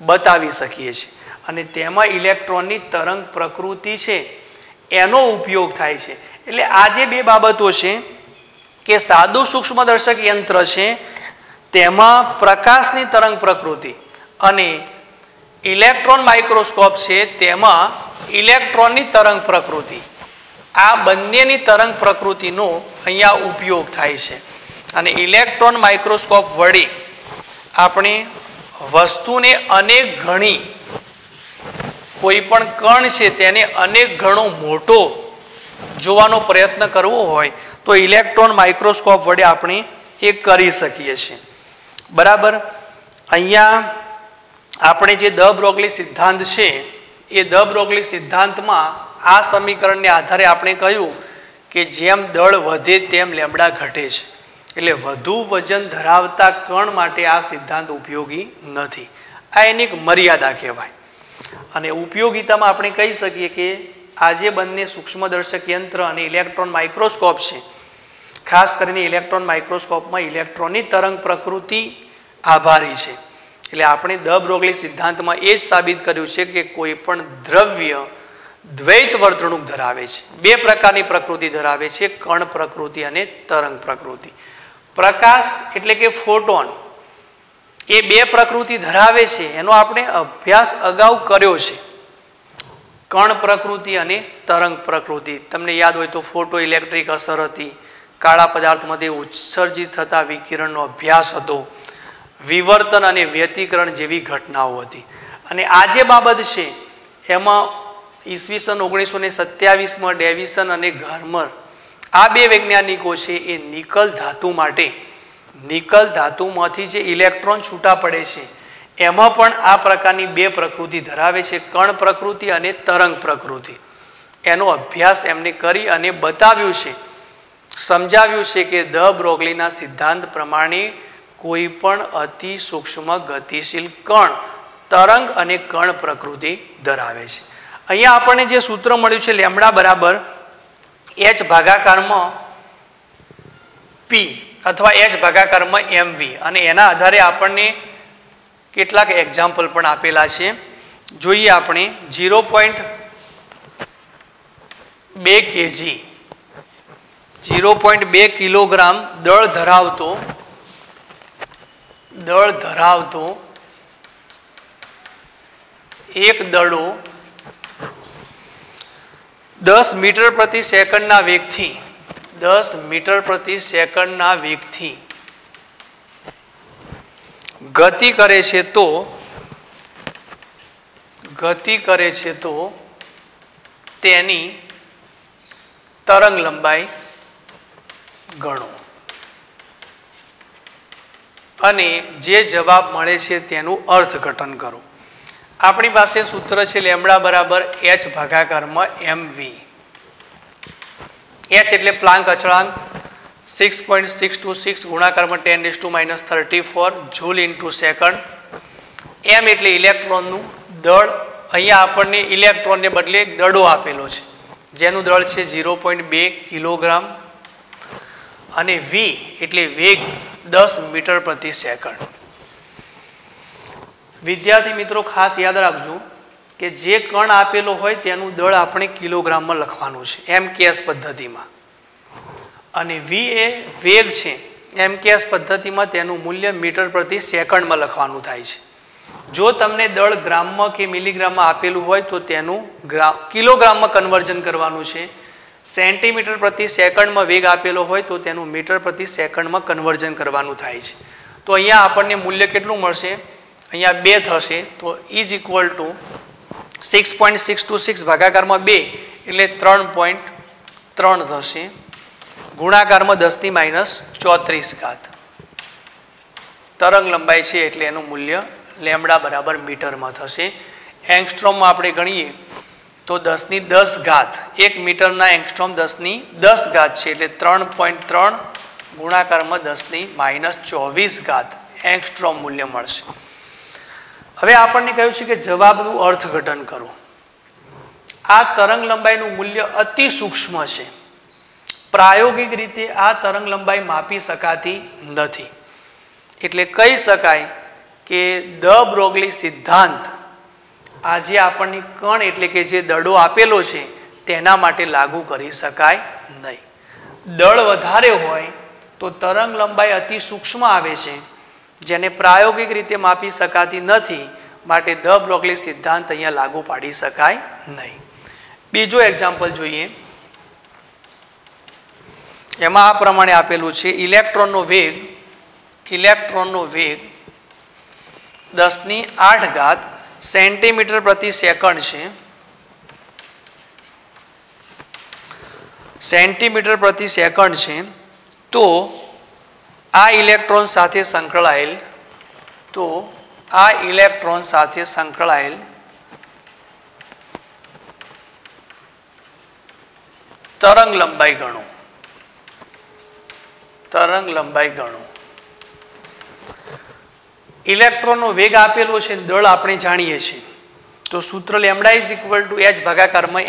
બતાવી શકીએ છીએ. અને તેમાં ઇલેક્ટ્રોનની તરંગ પ્રકૃતિ છે એનો ઉપયોગ થાય છે. એટલે આ જે બે બાબતો છે કે સાદું સૂક્ષ્મદર્શક યંત્ર છે તેમાં પ્રકાશની તરંગ પ્રકૃતિ અને ઇલેક્ટ્રોન માઇક્રોસ્કોપ છે તેમાં ઇલેક્ટ્રોનની તરંગ પ્રકૃતિ, આ બંનેની તરંગ પ્રકૃતિનો અહીંયા ઉપયોગ થાય છે. અને ઇલેક્ટ્રોન માઇક્રોસ્કોપ વડે આપણે વસ્તુને અનેક ગણી, કોઈ પણ કણ છે તેને અનેક ગણો મોટો જોવાનો પ્રયત્ન કરવો હોય તો ઇલેક્ટ્રોન માઇક્રોસ્કોપ વડે આપણે એ કરી શકીએ છીએ. બરાબર. અહીંયા આપણે જે દ બ્રોગલી સિદ્ધાંત છે એ દ બ્રોગલી સિદ્ધાંતમાં આ સમીકરણને આધારે આપણે કહ્યું કે જેમ દળ વધે તેમ લેમ્બડા ઘટે છે. એટલે વધુ વજન ધરાવતા કણ માટે આ સિદ્ધાંત ઉપયોગી નથી. આ એની એક મર્યાદા કહેવાય. અને ઉપયોગિતામાં આપણે કહી શકીએ કે આ જે બંને સૂક્ષ્મદર્શક યંત્ર અને ઇલેક્ટ્રોન માઇક્રોસ્કોપ છે, ખાસ કરીને ઇલેક્ટ્રોન માઇક્રોસ્કોપમાં ઇલેક્ટ્રોનની તરંગ પ્રકૃતિ આભારી છે. એટલે આપણે દ બ્રોગલી સિદ્ધાંતમાં એ જ સાબિત કર્યું છે કે કોઈ પણ દ્રવ્ય દ્વૈત વર્તણૂક ધરાવે છે. બે પ્રકારની પ્રકૃતિ ધરાવે છે, કણ પ્રકૃતિ અને તરંગ પ્રકૃતિ. પ્રકાશ એટલે કે ફોટોન એ બે પ્રકૃતિ ધરાવે છે, એનો આપણે અભ્યાસ અગાઉ કર્યો છે. કણ પ્રકૃતિ અને તરંગ પ્રકૃતિ. તમને યાદ હોય તો ફોટો ઇલેક્ટ્રિક અસર હતી, કાળા પદાર્થમાંથી ઉત્સર્જિત થતા વિકિરણનો અભ્યાસ હતો, વિવર્તન અને વ્યતિકરણ જેવી ઘટનાઓ હતી. અને આ જે બાબત છે એમાં ઈસવીસન 1927માં ડેવિસન અને ગાર્મર આ બે વૈજ્ઞાનિકો છે એ નિકલ ધાતુ માટે, નિકલ ધાતુમાંથી જે ઇલેક્ટ્રોન છૂટા પડે છે એમાં પણ આ પ્રકારની બે પ્રકૃતિ ધરાવે છે, કણ પ્રકૃતિ અને તરંગ પ્રકૃતિ. એનો અભ્યાસ એમને કરી અને બતાવ્યું છે, સમજાવ્યું છે કે દ બ્રોગલીના સિદ્ધાંત પ્રમાણે કોઈ પણ અતિ સૂક્ષ્મ ગતિશીલ કણ તરંગ અને કણ પ્રકૃતિ ધરાવે છે. અહીંયા આપણને જે સૂત્ર મળ્યું છે લેમ્બડા બરાબર h ભાગાકારમાં p અથવા h ભાગાકારમાં mv, અને એના આધારે આપણને કેટલાક એક્ઝામ્પલ પણ આપેલા છે. જોઈએ આપણે 0.2 kg 0.2 કિલોગ્રામ દળ ધરાવતો એક દડો 10 મીટર પ્રતિ સેકન્ડના વેગથી 10 મીટર પ્રતિ સેકન્ડના વેગથી ગતિ કરે છે તો તેની તરંગ લંબાઈ ગણો. અને જે જવાબ મળે છે તેનું અર્થઘટન કરો. આપણી પાસે સૂત્ર છે લેમ્બડા બરાબર h ભાગાકારમાં mv. h એટલે પ્લાન્ક અચળાંક 6.626 ગુણાકારમાં 10⁻⁻34 જૂલ ઇન્ટુ સેકન્ડ. m એટલે ઇલેક્ટ્રોનનું દળ. અહીંયા આપણને ઇલેક્ટ્રોનને બદલે એક દડો આપેલો છે જેનું દળ છે 0.2 કિલોગ્રામ. અને v એટલે વેગ 10 મીટર પ્રતિ સેકન્ડ. વિદ્યાર્થી મિત્રો ખાસ યાદ રાખજો કે જે કણ આપેલો હોય તેનું દળ આપણે કિલોગ્રામમાં લખવાનું છે MKS પદ્ધતિમાં, અને v એ વેગ છે MKS પદ્ધતિમાં તેનું મૂલ્ય મીટર પ્રતિ સેકન્ડમાં લખવાનું થાય છે. જો તમને દળ ગ્રામમાં કે મિલીગ્રામમાં આપેલું હોય તો તેનું કિલોગ્રામમાં કન્વર્ઝન કરવાનું છે. સેન્ટીમીટર પ્રતિ સેકન્ડમાં વેગ આપેલો હોય તો તેનું મીટર પ્રતિ સેકન્ડમાં કન્વર્ઝન કરવાનું થાય છે. તો અહીંયા આપણને મૂલ્ય કેટલું મળશે? અહીંયા 2 થશે. તો ઇઝ ઇક્વલ ટુ 6.626 ભાગાકારમાં 2 એટલે 3.3 થશે. ગુણાકારમાં 10⁻⁴ તરંગ લંબાઈ છે એટલે એનું મૂલ્ય લેમ્ડા બરાબર મીટરમાં થશે. એંગસ્ટ્રોમમાં આપણે ગણીએ તો 10⁻10 1 મીટરના એંગસ્ટ્રોમ 10⁻10 છે એટલે 3.3 ગુણાકારમાં 10⁻24 એંગસ્ટ્રોમ મૂલ્ય મળશે. હવે આપણને કહ્યું છે કે જવાબનું અર્થઘટન કરો. આ તરંગ લંબાઈનું મૂલ્ય અતિ સૂક્ષ્મ છે. પ્રાયોગિક રીતે આ તરંગ લંબાઈ માપી શકાતી નથી. એટલે કહી શકાય કે દ બ્રોગલી સિદ્ધાંત આજે આપણને કણ એટલે કે જે દડો આપેલો છે તેના માટે લાગુ કરી શકાય નહીં. દળ વધારે હોય તો તરંગ લંબાઈ અતિ સૂક્ષ્મ આવે છે, જેને પ્રાયોગિક રીતે માપી શકાતી નથી. માટે દ બ્રોગલી સિદ્ધાંત અહીંયા લાગુ પાડી શકાય નહીં. બીજો એક્ઝામ્પલ જોઈએ. એમાં આ પ્રમાણે આપેલું છે ઇલેક્ટ્રોનનો વેગ 10⁸ સેન્ટીમીટર પ્રતિ સેકન્ડ છે. સેન્ટીમીટર પ્રતિ સેકન્ડ છે. તો આ ઇલેક્ટ્રોન સાથે સંકળાયેલ તરંગ લંબાઈ ગણો. ઇલેક્ટ્રોનનો વેગ આપેલો છે, દળ આપણે જાણીએ છીએ. તો સૂત્ર lambda is equal to h ભાગાકારમાં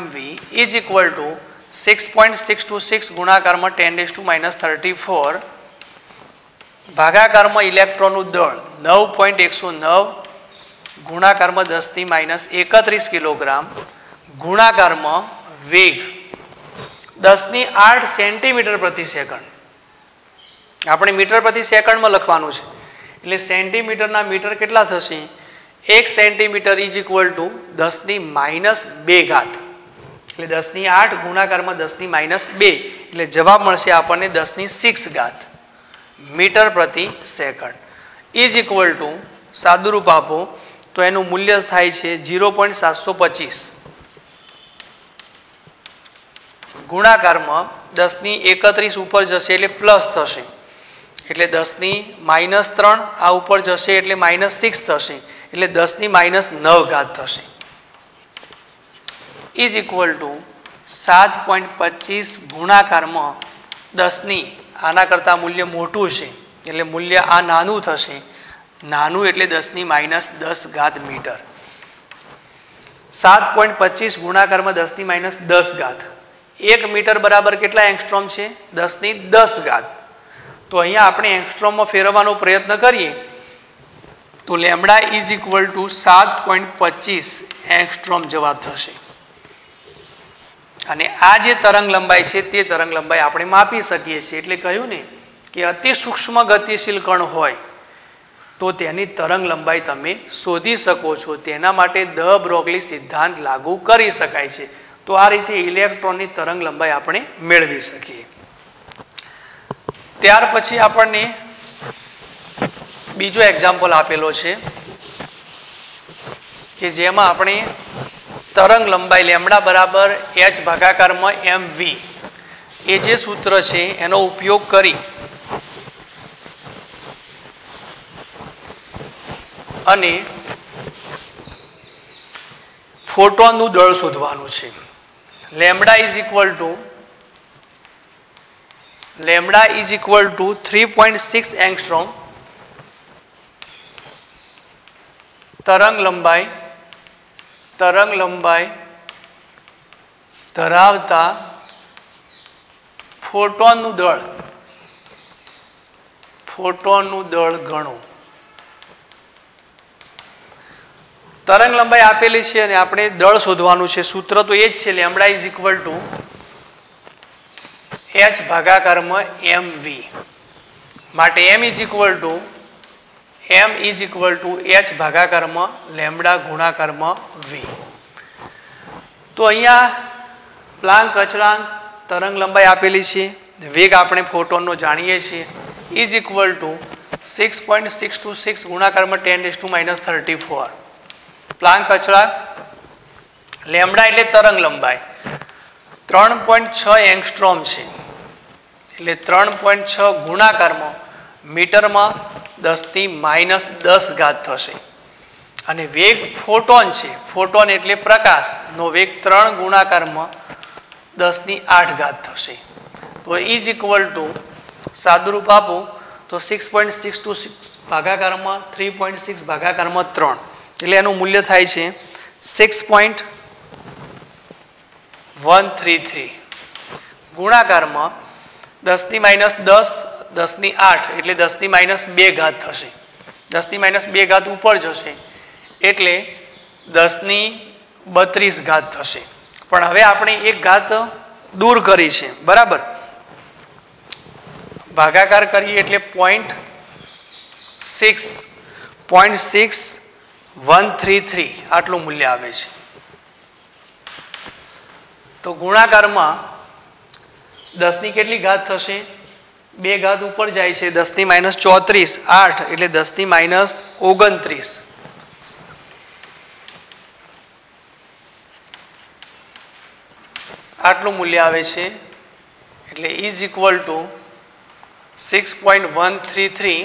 mv ઇઝ ઇક્વલ ટુ 6.626 ગુણાકારમાં 10⁻34 ભાગાકારમાં ઇલેક્ટ્રોનનું દળ 9.109 ગુણાકારમાં 10⁻31 કિલોગ્રામ ગુણાકારમાં વેગ 10⁸ સેન્ટીમીટર પ્રતિ સેકન્ડ. આપણે મીટર પ્રતિ સેકન્ડમાં લખવાનું છે એટલે સેન્ટીમીટરના મીટર કેટલા થશે? 1 સેન્ટીમીટર ઇઝ ઇક્વલ ટુ 10⁻². એટલે 10⁸ ગુણાકારમાં 10⁻². એટલે જવાબ મળશે આપણને 10⁶ મીટર પ્રતિ સેકન્ડ ઇઝ ઇક્વલ ટુ સાદુરૂપ આપો તો એનું મૂલ્ય થાય છે 0.725 ગુણાકારમાં 10⁻31 ઉપર જશે એટલે પ્લસ થશે. એટલે 10⁻³ આ ઉપર જશે એટલે -6 થશે. એટલે 10⁻⁹ થશે. ઇઝ ઇક્વલ ટુ 7.25 ગુણાકારમાં 10 આના કરતાં મૂલ્ય મોટું છે એટલે મૂલ્ય આ નાનું થશે. નાનું એટલે 10⁻10 મીટર. 7.25 ગુણાકારમાં 10⁻10. 1 મીટર બરાબર કેટલા એંગસ્ટ્રોમ છે? 10⁻10. તો અહીંયા આપણે એંગસ્ટ્રોમમાં ફેરવવાનો પ્રયત્ન કરીએ તો lambda is equal two 7.25 angstrom જવાબ થશે. અને આ જે તરંગ લંબાઈ છે તે તરંગ લંબાઈ આપણે માપી શકીએ છીએ. એટલે કહ્યું ને કે અતિ સૂક્ષ્મ ગતિશીલ કણ હોય તો તેની તરંગ લંબાઈ તમે શોધી શકો છો. તેના માટે દ બ્રોગલી સિદ્ધાંત લાગુ કરી શકાય છે. તો આ રીતે ઇલેક્ટ્રોનની તરંગ લંબાઈ આપણે મેળવી શકીએ. ત્યાર પછી આપણને બીજો એક્ઝામ્પલ આપેલો છે કે જેમાં આપણે તરંગ લંબાઈ લેમ્ડા બરાબર h ભાગાકારમાં mv એ જે સૂત્ર છે એનો ઉપયોગ કરી અને ફોટોનનું દળ શોધવાનું છે. Lambda is equal two 3.6 angstrom તરંગ લંબાઈ ધરાવતા ફોટોનનું દળ ગણો. તરંગ લંબાઈ આપેલી છે અને આપણે દળ શોધવાનું છે. સૂત્ર તો એ જ છે, lambda is equal to h ભાગાકારમાં mv. માટે m is equal to h ભાગાકારમાં લેમ્ડા ગુણાકારમાં v. તો અહીંયા પ્લાન્ક અચળાંક તરંગ લંબાઈ આપેલી છે, વેગ આપણે ફોટોનનો જાણીએ છીએ, ઇઝ ઇક્વલ ટુ 6.626 ગુણાકારમાં 10⁻34. પ્લાન્ક અચળાંક લેમ્ડા એટલે તરંગ લંબાઈ 3.6 એંગસ્ટ્રોમ છે, એટલે 3.6 ગુણાકારમાં મીટરમાં 10⁻10 થશે. અને વેગ ફોટોન છે, ફોટોન એટલે પ્રકાશનો વેગ 3 ગુણાકારમાં 10⁸ થશે. તો ઇઝ ઇક્વલ ટુ સાદુરૂપ આપું તો 6.626 ભાગાકારમાં 3.6 ભાગાકારમાં 3, એટલે એનું મૂલ્ય થાય છે 6.133 ગુણાકારમાં 10⁻10 10⁸ એટલે 10⁻2 થશે. 10⁻2 ઉપર જશે એટલે 10⁻32 થશે. પણ હવે આપણે એક ઘાત દૂર કરી છે, બરાબર, ભાગાકાર કરીએ એટલે 0.6133 આટલું મૂલ્ય આવે છે. તો ગુણાકારમાં 10ની કેટલી ઘાત થશે? 2 ઘાત ઉપર જાય છે, 10⁻34 8 એટલે 10⁻29 આટલું મૂલ્ય આવે છે. એટલે ઇઝ ઇક્વલ ટુ 6.133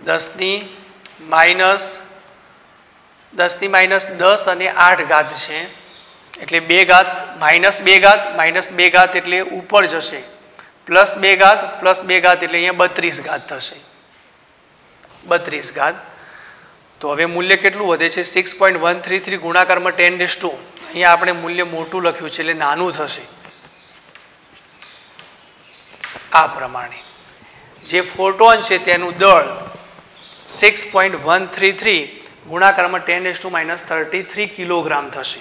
10⁻10 અને 8 છે, એટલે 2 ઘાત -2 ઘાત એટલે ઉપર જશે, +2 ઘાત એટલે અહીંયા 32 થશે, 32. તો હવે મૂલ્ય કેટલું વધે છે? 6.133 ગુણાકારમાં 10⁻². અહીંયા આપણે મૂલ્ય મોટું લખ્યું છે એટલે નાનું થશે. આ પ્રમાણે જે ફોટોન છે તેનું દળ 6.133 ગુણાકારમાં 10⁻33 કિલોગ્રામ થશે.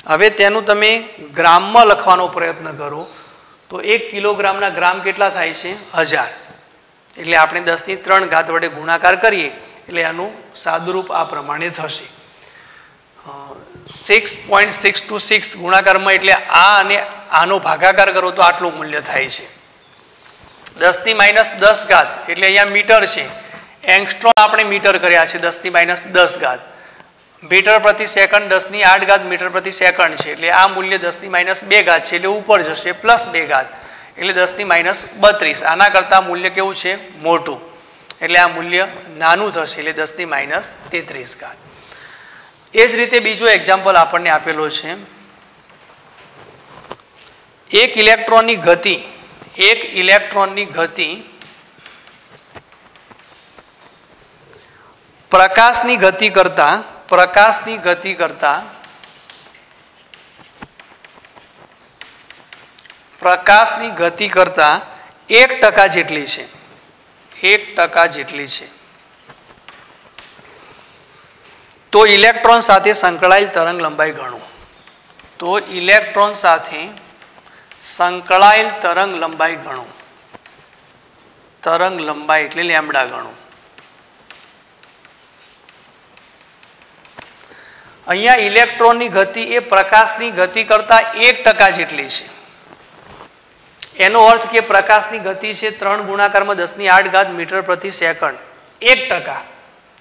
હવે તેનું તમે ગ્રામમાં લખવાનો પ્રયત્ન કરો તો 1 કિલોગ્રામના ગ્રામ કેટલા થાય છે? 1000. એટલે આપણે 10⁻³ વડે ગુણાકાર કરીએ એટલે આનું સાદુરૂપ આ પ્રમાણે થશે. 6.626 ગુણાકારમાં એટલે આ અને આનો ભાગાકાર કરો તો આટલું મૂલ્ય થાય છે. 10⁻10 એટલે અહીંયા મીટર છે, એંગસ્ટ્રોમ આપણે મીટર કર્યા છે 10⁻10 મીટર પ્રતિ સેકન્ડ 10⁸ મીટર પ્રતિ સેકન્ડ છે, એટલે આ મૂલ્ય 10⁻2 છે, એટલે ઉપર જશે +2 એટલે 10⁻32. આના કરતાં મૂલ્ય કેવું છે? મોટું, એટલે આ મૂલ્ય નાનું થશે, એટલે 10⁻33. એ જ રીતે બીજો એક્ઝામ્પલ આપણને આપેલો છે. એક ઇલેક્ટ્રોનની ગતિ પ્રકાશની ગતિ કરતા 1% જેટલી છે. 1% જેટલી છે. તો ઇલેક્ટ્રોન સાથે સંકળાયેલ તરંગ લંબાઈ ગણો. તો ઇલેક્ટ્રોન સાથે સંકળાયેલ તરંગ લંબાઈ ગણો. તરંગ લંબાઈ એટલે લેમ્ડા ગણો. અહીંયા ઇલેક્ટ્રોનની ગતિ એ પ્રકાશની ગતિ કરતા 1% જેટલી છે. એનો અર્થ કે પ્રકાશની ગતિ છે 3 ગુણાકારમાં 10⁸ મીટર પ્રતિ સેકન્ડ. 1%,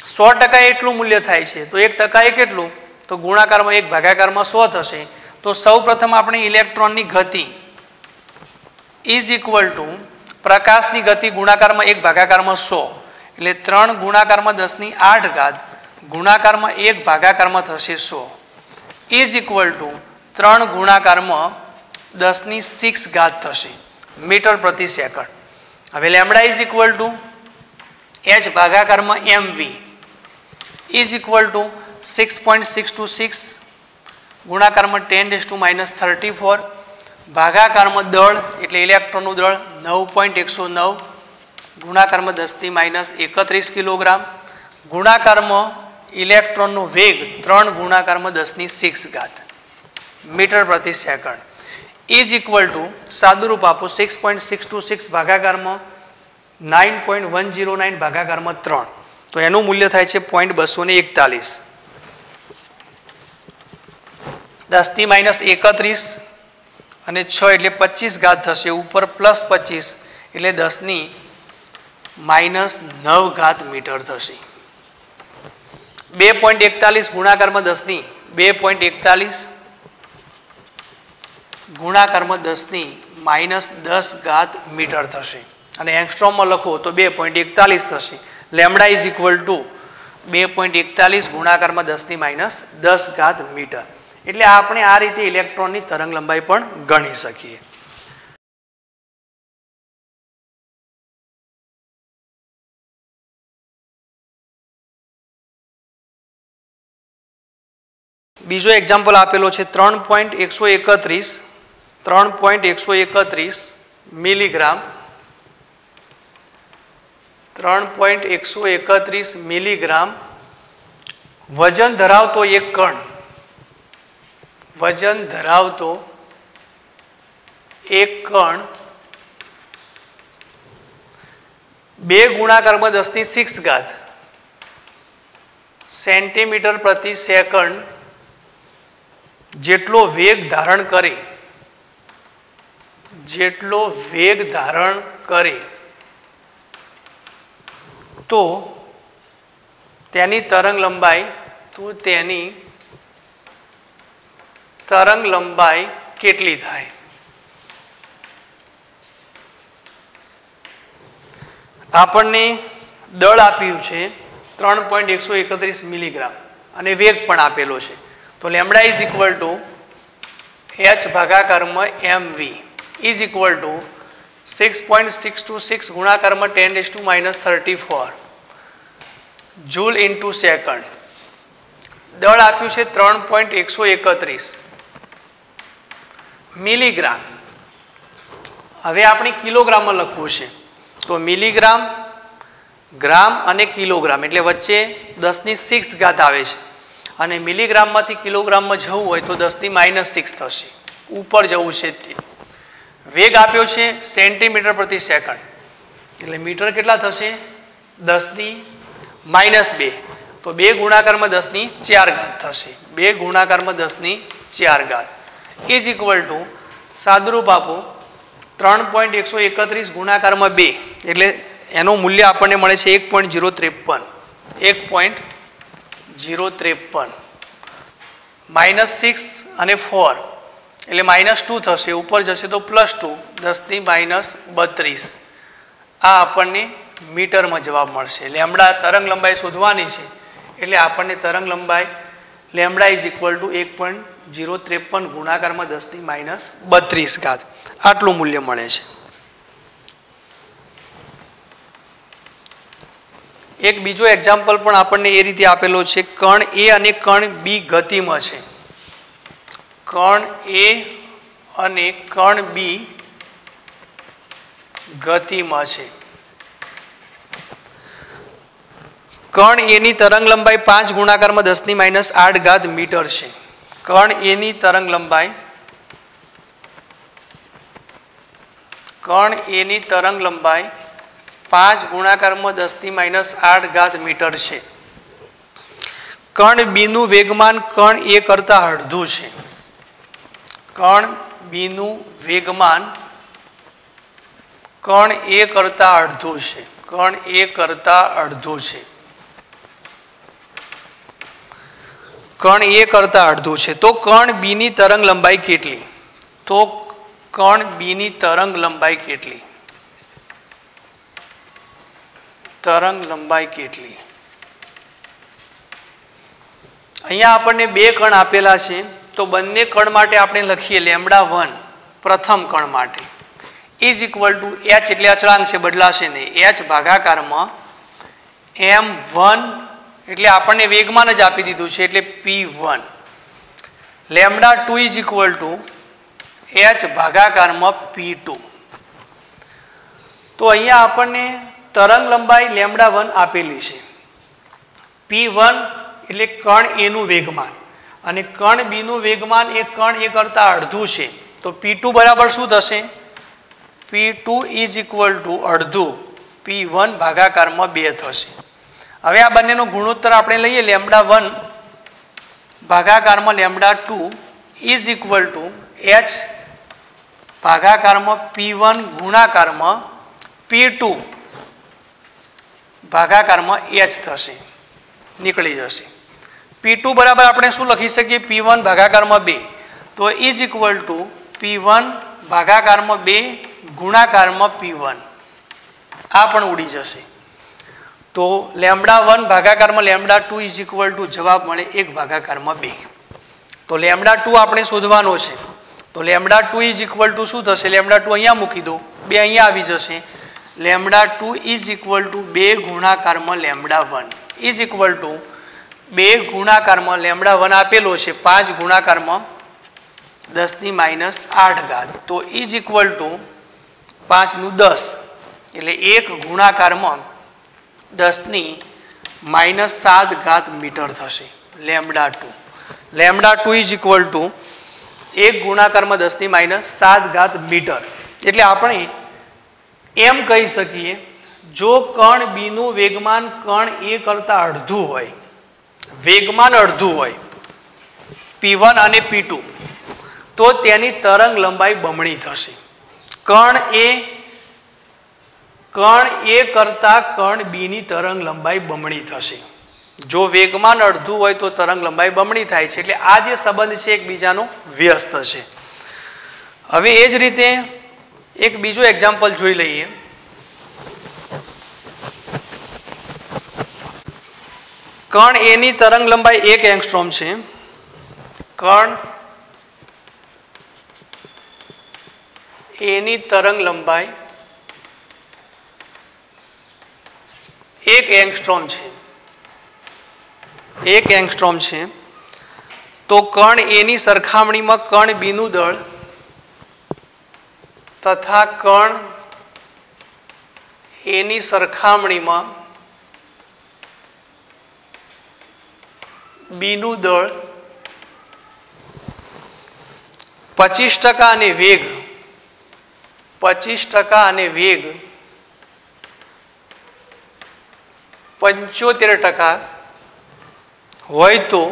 100% એટલું મૂલ્ય થાય છે. તો 1% એ કેટલું? તો ગુણાકારમાં 1 ભાગાકારમાં 100 થશે. તો સૌ પ્રથમ આપણે ઇલેક્ટ્રોનની ગતિ ઇઝ ઇક્વલ ટુ પ્રકાશની ગતિ ગુણાકારમાં 1 ભાગાકારમાં 100, એટલે 3 ગુણાકારમાં 10⁸ ગુણાકારમાં 1 ભાગાકારમાં થશે 100 ઇઝ ઇક્વલ ટુ 3 ગુણાકારમાં 10⁶ થશે મીટર પ્રતિ સેકન્ડ. હવે lambda is equal to h ભાગાકારમાં mv ઇઝ ઇક્વલ ટુ 6.626 ગુણાકારમાં 10⁻34 ભાગાકારમાં દળ એટલે ઇલેક્ટ્રોનનું દળ 9.109 ગુણાકારમાં 10⁻31 કિલોગ્રામ ગુણાકારમાં ઇલેક્ટ્રોનનો વેગ 3 ગુણાકારમાં 10⁶ મીટર પ્રતિ સેકન્ડ ઇઝ ઇક્વલ ટુ સાદુરૂપ આપો 6.626 ભાગાકારમાં 9.109 ભાગાકારમાં 3, તો એનું મૂલ્ય થાય છે 0.241. 10 - 31 અને 6 એટલે 25 ઘાત થશે, ઉપર +25 એટલે 10 - 9 ઘાત મીટર થશે. 2.41 ગુણાકારમાં 10 - 2.41 ગુણાકારમાં 10 - -10 ઘાત મીટર થશે, અને એંગસ્ટ્રોમમાં લખો તો 2.41 થશે. લેમ્બડા ઇઝ ઇક્વલ ટુ 2.41 ગુણાકારમાં 10 - -10 ઘાત મીટર. એટલે આપણે આ રીતે ઇલેક્ટ્રોનની તરંગ લંબાઈ પણ ગણી શકીએ. બીજો એક્ઝામ્પલ આપેલો છે 3.131 મિલીગ્રામ. 3.131 મિલીગ્રામ વજન ધરાવતો એક કણ, વજન ધરાવતો એક કણ 2 ગુણાકારમાં 10 - 6 સેન્ટીમીટર પ્રતિ સેકન્ડ જેટલો વેગ ધારણ કરે, જેટલો વેગ ધારણ કરે તો તેની તરંગ લંબાઈ કેટલી થાય? આપણને દળ આપ્યું છે 3.131 મિલીગ્રામ અને વેગ પણ આપેલો છે. તો lambda is equal to h ભાગાકારમાં mv ઇઝ ઇક્વલ ટુ 6.626 ગુણાકારમાં 10⁻⁻34 જૂલ ઇન્ટુ સેકન્ડ. દળ આપ્યું છે 3.131 મિલીગ્રામ. હવે આપણે કિલોગ્રામમાં લખવું છે, તો મિલીગ્રામ, ગ્રામ અને કિલોગ્રામ એટલે વચ્ચે 10⁻6 ઘાત આવે છે, અને મિલીગ્રામમાંથી કિલોગ્રામમાં જવું હોય તો 10⁻⁻6 થશે, ઉપર જવું છે તે. વેગ આપ્યો છે સેન્ટીમીટર પ્રતિ સેકન્ડ, એટલે મીટર કેટલા થશે? 10⁻², તો 2 ગુણાકારમાં 10⁴ ઘાત થશે. 2 ગુણાકારમાં 10⁴ ઘાત ઇઝ ઇક્વલ ટુ સાદુરૂપ આપો 3.131 ગુણાકારમાં 2 એટલે એનું મૂલ્ય આપણને મળે છે 1.053. 1.053 -6 અને 4 એટલે -2 થશે, ઉપર જશે તો +2, 10⁻32. આ આપણને મીટરમાં જવાબ મળશે. લેમ્બડા તરંગ લંબાઈ શોધવાની છે, એટલે આપણને તરંગ લંબાઈ લેમ્બડા ઇઝ ઇક્વલ ટુ 1.053 ગુણાકારમાં 10⁻32 ઘાત આટલું મૂલ્ય મળે છે. એક બીજો એક્ઝામ્પલ પણ આપણને એ રીતે આપેલો છે. કણ એ અને કણ બી ગતિમાં છે. કણ એ અને કણ બી ગતિમાં છે. કણ એ ની તરંગ લંબાઈ 5 ગુણાકારમાં 10⁻8 ઘાત મીટર છે. કણ એ ની તરંગ લંબાઈ 5 ગુણાકારમાં 10⁻8 ઘાત મીટર છે. કણ બી નું વેગમાન કણ એ કરતા અડધું છે. કણ બી નું વેગમાન કણ એ કરતા અડધું છે. કણ એ કરતા અડધું છે. કણ એ કરતા અડધું છે. તો કણ બી ની તરંગ લંબાઈ કેટલી? તો કણ બી ની તરંગ લંબાઈ કેટલી? તરંગ લંબાઈ કેટલી? અહીંયા આપણને 2 કણ આપેલા છે, તો બંને કણ માટે આપણે લખીએ λ1 પ્રથમ કણ માટે ઇઝ ઇક્વલ ટુ h એટલે અચળાંક છે, બદલાશે નહીં, h ભાગાકારમાં m1 એટલે આપણને વેગમાન જ આપી દીધું છે એટલે p1. λ2 is equal to h ભાગાકારમાં p2. તો અહીંયા આપણને તરંગ લંબાઈ λ1 આપેલી છે. p1 એટલે કણ એ નું વેગમાન, અને કણ બી નું વેગમાન એ કણ એ કરતા અડધું છે, તો p2 બરાબર શું થશે? p2 ઇઝ ઇક્વલ ટુ અડધું P1 ભાગાકારમાં 2 થશે. હવે આ બંનેનો ગુણોત્તર આપણે લઈએ λ1 ભાગાકારમાં λ2 ઇઝ ઇક્વલ ટુ H ભાગાકારમાં P1 ગુણાકારમાં P2 ભાગાકારમાં H થશે, નીકળી જશે. P2 બરાબર આપણે શું લખી શકીએ? P1 ભાગાકારમાં 2, તો ઇઝ ઇક્વલ ટુ P1 ભાગાકારમાં 2 ગુણાકારમાં P1. આ પણ ઉડી જશે. તો λ1 ભાગાકારમાં λ2 ઇઝ ઇક્વલ ટુ જવાબ મળે 1 ભાગાકારમાં 2. તો λ2 આપણે શોધવાનો છે. તો λ2 ઇઝ ઇક્વલ ટુ શું થશે? λ2 અહીંયા મૂકી દો, 2 અહીંયા આવી જશે. λ2 ઇઝ ઇક્વલ ટુ 2 ગુણાકારમાં λ1 ઇઝ ઇક્વલ ટુ 2 ગુણાકારમાં λ1 આપેલો છે 5 ગુણાકારમાં 10⁻8. તો ઇઝ ઇક્વલ ટુ 5 નું 10 એટલે 1 ગુણાકારમાં 10⁻7 મીટર થશે λ2. λ2 ઇઝ ઇક્વલ ટુ 1 ગુણાકારમાં 10⁻7 મીટર. એટલે આપણે એમ કહી શકીએ, જો કણ બી નું વેગમાન કણ એ કરતા અડધું હોય, વેગમાન અડધું હોય P1 અને P2, તો તેની તરંગ લંબાઈ બમણી થશે. કણ એ કરતા કણ બી ની તરંગ લંબાઈ બમણી થશે. જો વેગમાન અડધું હોય તો તરંગ લંબાઈ બમણી થાય છે. એટલે આ જે સંબંધ છે એકબીજાનો વ્યસ્ત છે. હવે એ જ રીતે એક બીજું એક્ઝામ્પલ જોઈ લઈએ. કણ એ ની તરંગ લંબાઈ 1 એંગસ્ટ્રોમ છે. કણ એ ની તરંગ લંબાઈ 1 એંગસ્ટ્રોમ છે. 1 એંગસ્ટ્રોમ છે. તો કણ એ ની સરખામણીમાં કણ બી નું દળ તથા કણ એ ની સરખામણીમાં બી નું દળ 25% અને વેગ 25% અને વેગ 75% હોય તો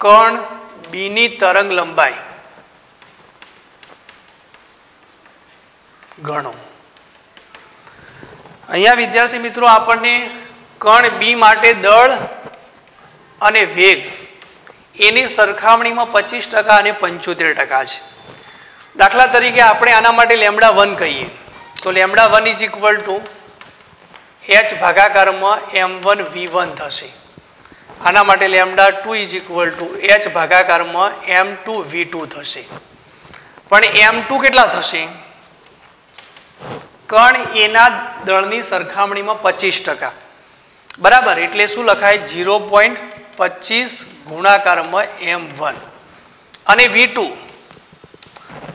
કણ બી ની તરંગ લંબાઈ ગણો. અહીંયા વિદ્યાર્થી મિત્રો આપણને કણ બી માટે દળ અને વેગ એની સરખામણીમાં 25% અને 75% છે. દાખલા તરીકે આપણે આના માટે λ1 કહીએ તો λ1 ઇઝ ઇક્વલ ટુ H ભાગાકારમાં m1 v1 થશે. આના માટે λ2 ઇઝ ઇક્વલ ટુ H ભાગાકારમાં m2 v2 થશે. પણ m2 કેટલા થશે? કણ એના દળની સરખામણીમાં 25%, બરાબર. એટલે શું લખાય? 0.25 ગુણાકારમાં m1. અને v2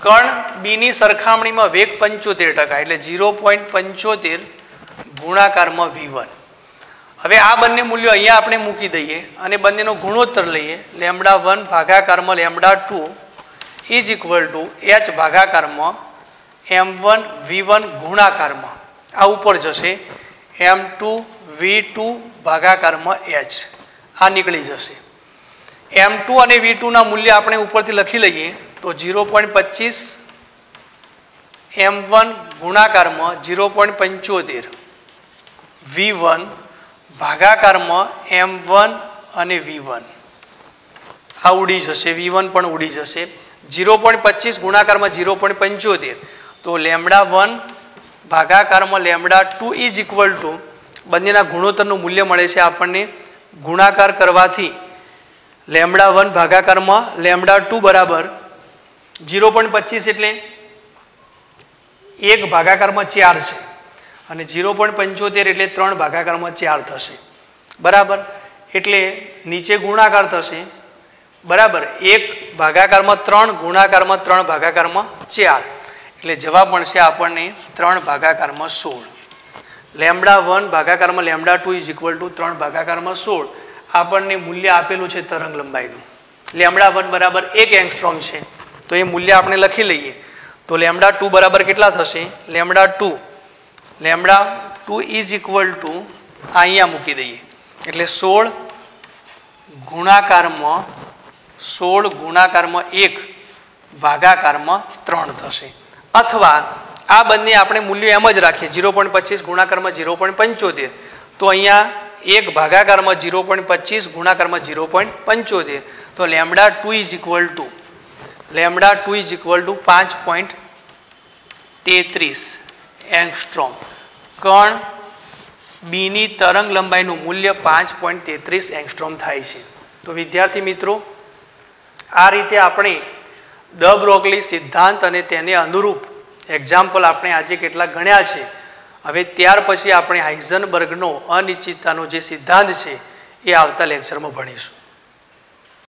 કણ બી ની સરખામણીમાં વેગ 75%, એટલે 0.75 ગુણાકારમાં v1. હવે આ બંને મૂલ્યો અહીંયા આપણે મૂકી દઈએ અને બંનેનો ગુણોત્તર લઈએ. λ1 ભાગાકારમાં λ2 ઇઝ ઇક્વલ ટુ H ભાગાકારમાં m1 v1 ગુણાકારમાં આ ઉપર જશે m2 v2 ભાગાકારમાં H. આ નીકળી જશે. m2 અને v2 ના મૂલ્ય આપણે ઉપરથી લખી લઈએ તો 0.25 m1 ગુણાકારમાં 0.75 v1 ભાગાકારમાં m1 અને v1 આ ઉડી જશે. v1 પણ ઉડી જશે. 0.25 ગુણાકારમાં 0.75 તો λ1 ભાગાકારમાં λ2 ઇઝ ઇક્વલ ટુ બંનેના ગુણોત્તરનું મૂલ્ય મળે છે આપણને. ગુણાકાર કરવાથી λ1 ભાગાકારમાં λ2 બરાબર 0.25 એટલે 1 ભાગાકારમાં 4 છે અને 0.75 એટલે 3 ભાગાકારમાં 4 થશે, બરાબર. એટલે નીચે ગુણાકાર થશે, બરાબર. 1 ભાગાકારમાં 3 ગુણાકારમાં 3 ભાગાકારમાં 4 એટલે જવાબ મળશે આપણને 3 ભાગાકારમાં 16. λ1 ભાગાકારમાં λ2 ઇઝ ઇક્વલ ટુ 3 ભાગાકારમાં 16 આપણને મૂલ્ય આપેલું છે તરંગ લંબાઈનું. λ1 બરાબર 1 એંગસ્ટ્રોમ છે તો એ મૂલ્ય આપણે લખી લઈએ તો લેમડા 2 બરાબર કેટલા થશે? લેમડા 2 ઇઝ ઇક્વલ ટુ અહીંયા મૂકી દઈએ એટલે 16 ગુણાકારમાં 1 ભાગાકારમાં 3 થશે. અથવા આ બંને આપણે મૂલ્ય એમ જ રાખીએ 0.25 ગુણાકારમાં 0.75 તો અહીંયા 1 ભાગાકારમાં 0.25 ગુણાકારમાં 0.75 તો lambda 2 is equal two 5.33 angstrom. કણ બીની તરંગ લંબાઈનું મૂલ્ય 5.33 એંગસ્ટ્રોમ થાય છે. તો વિદ્યાર્થી મિત્રો, આ રીતે આપણે ડ બ્રોગલી સિદ્ધાંત અને તેને અનુરૂપ એક્ઝામ્પલ આપણે આજે કેટલાક ગણ્યા છે. હવે ત્યાર પછી આપણે હાઇઝનબર્ગનો અનિશ્ચિતતાનો જે સિદ્ધાંત છે એ આવતા લેક્ચરમાં ભણીશું.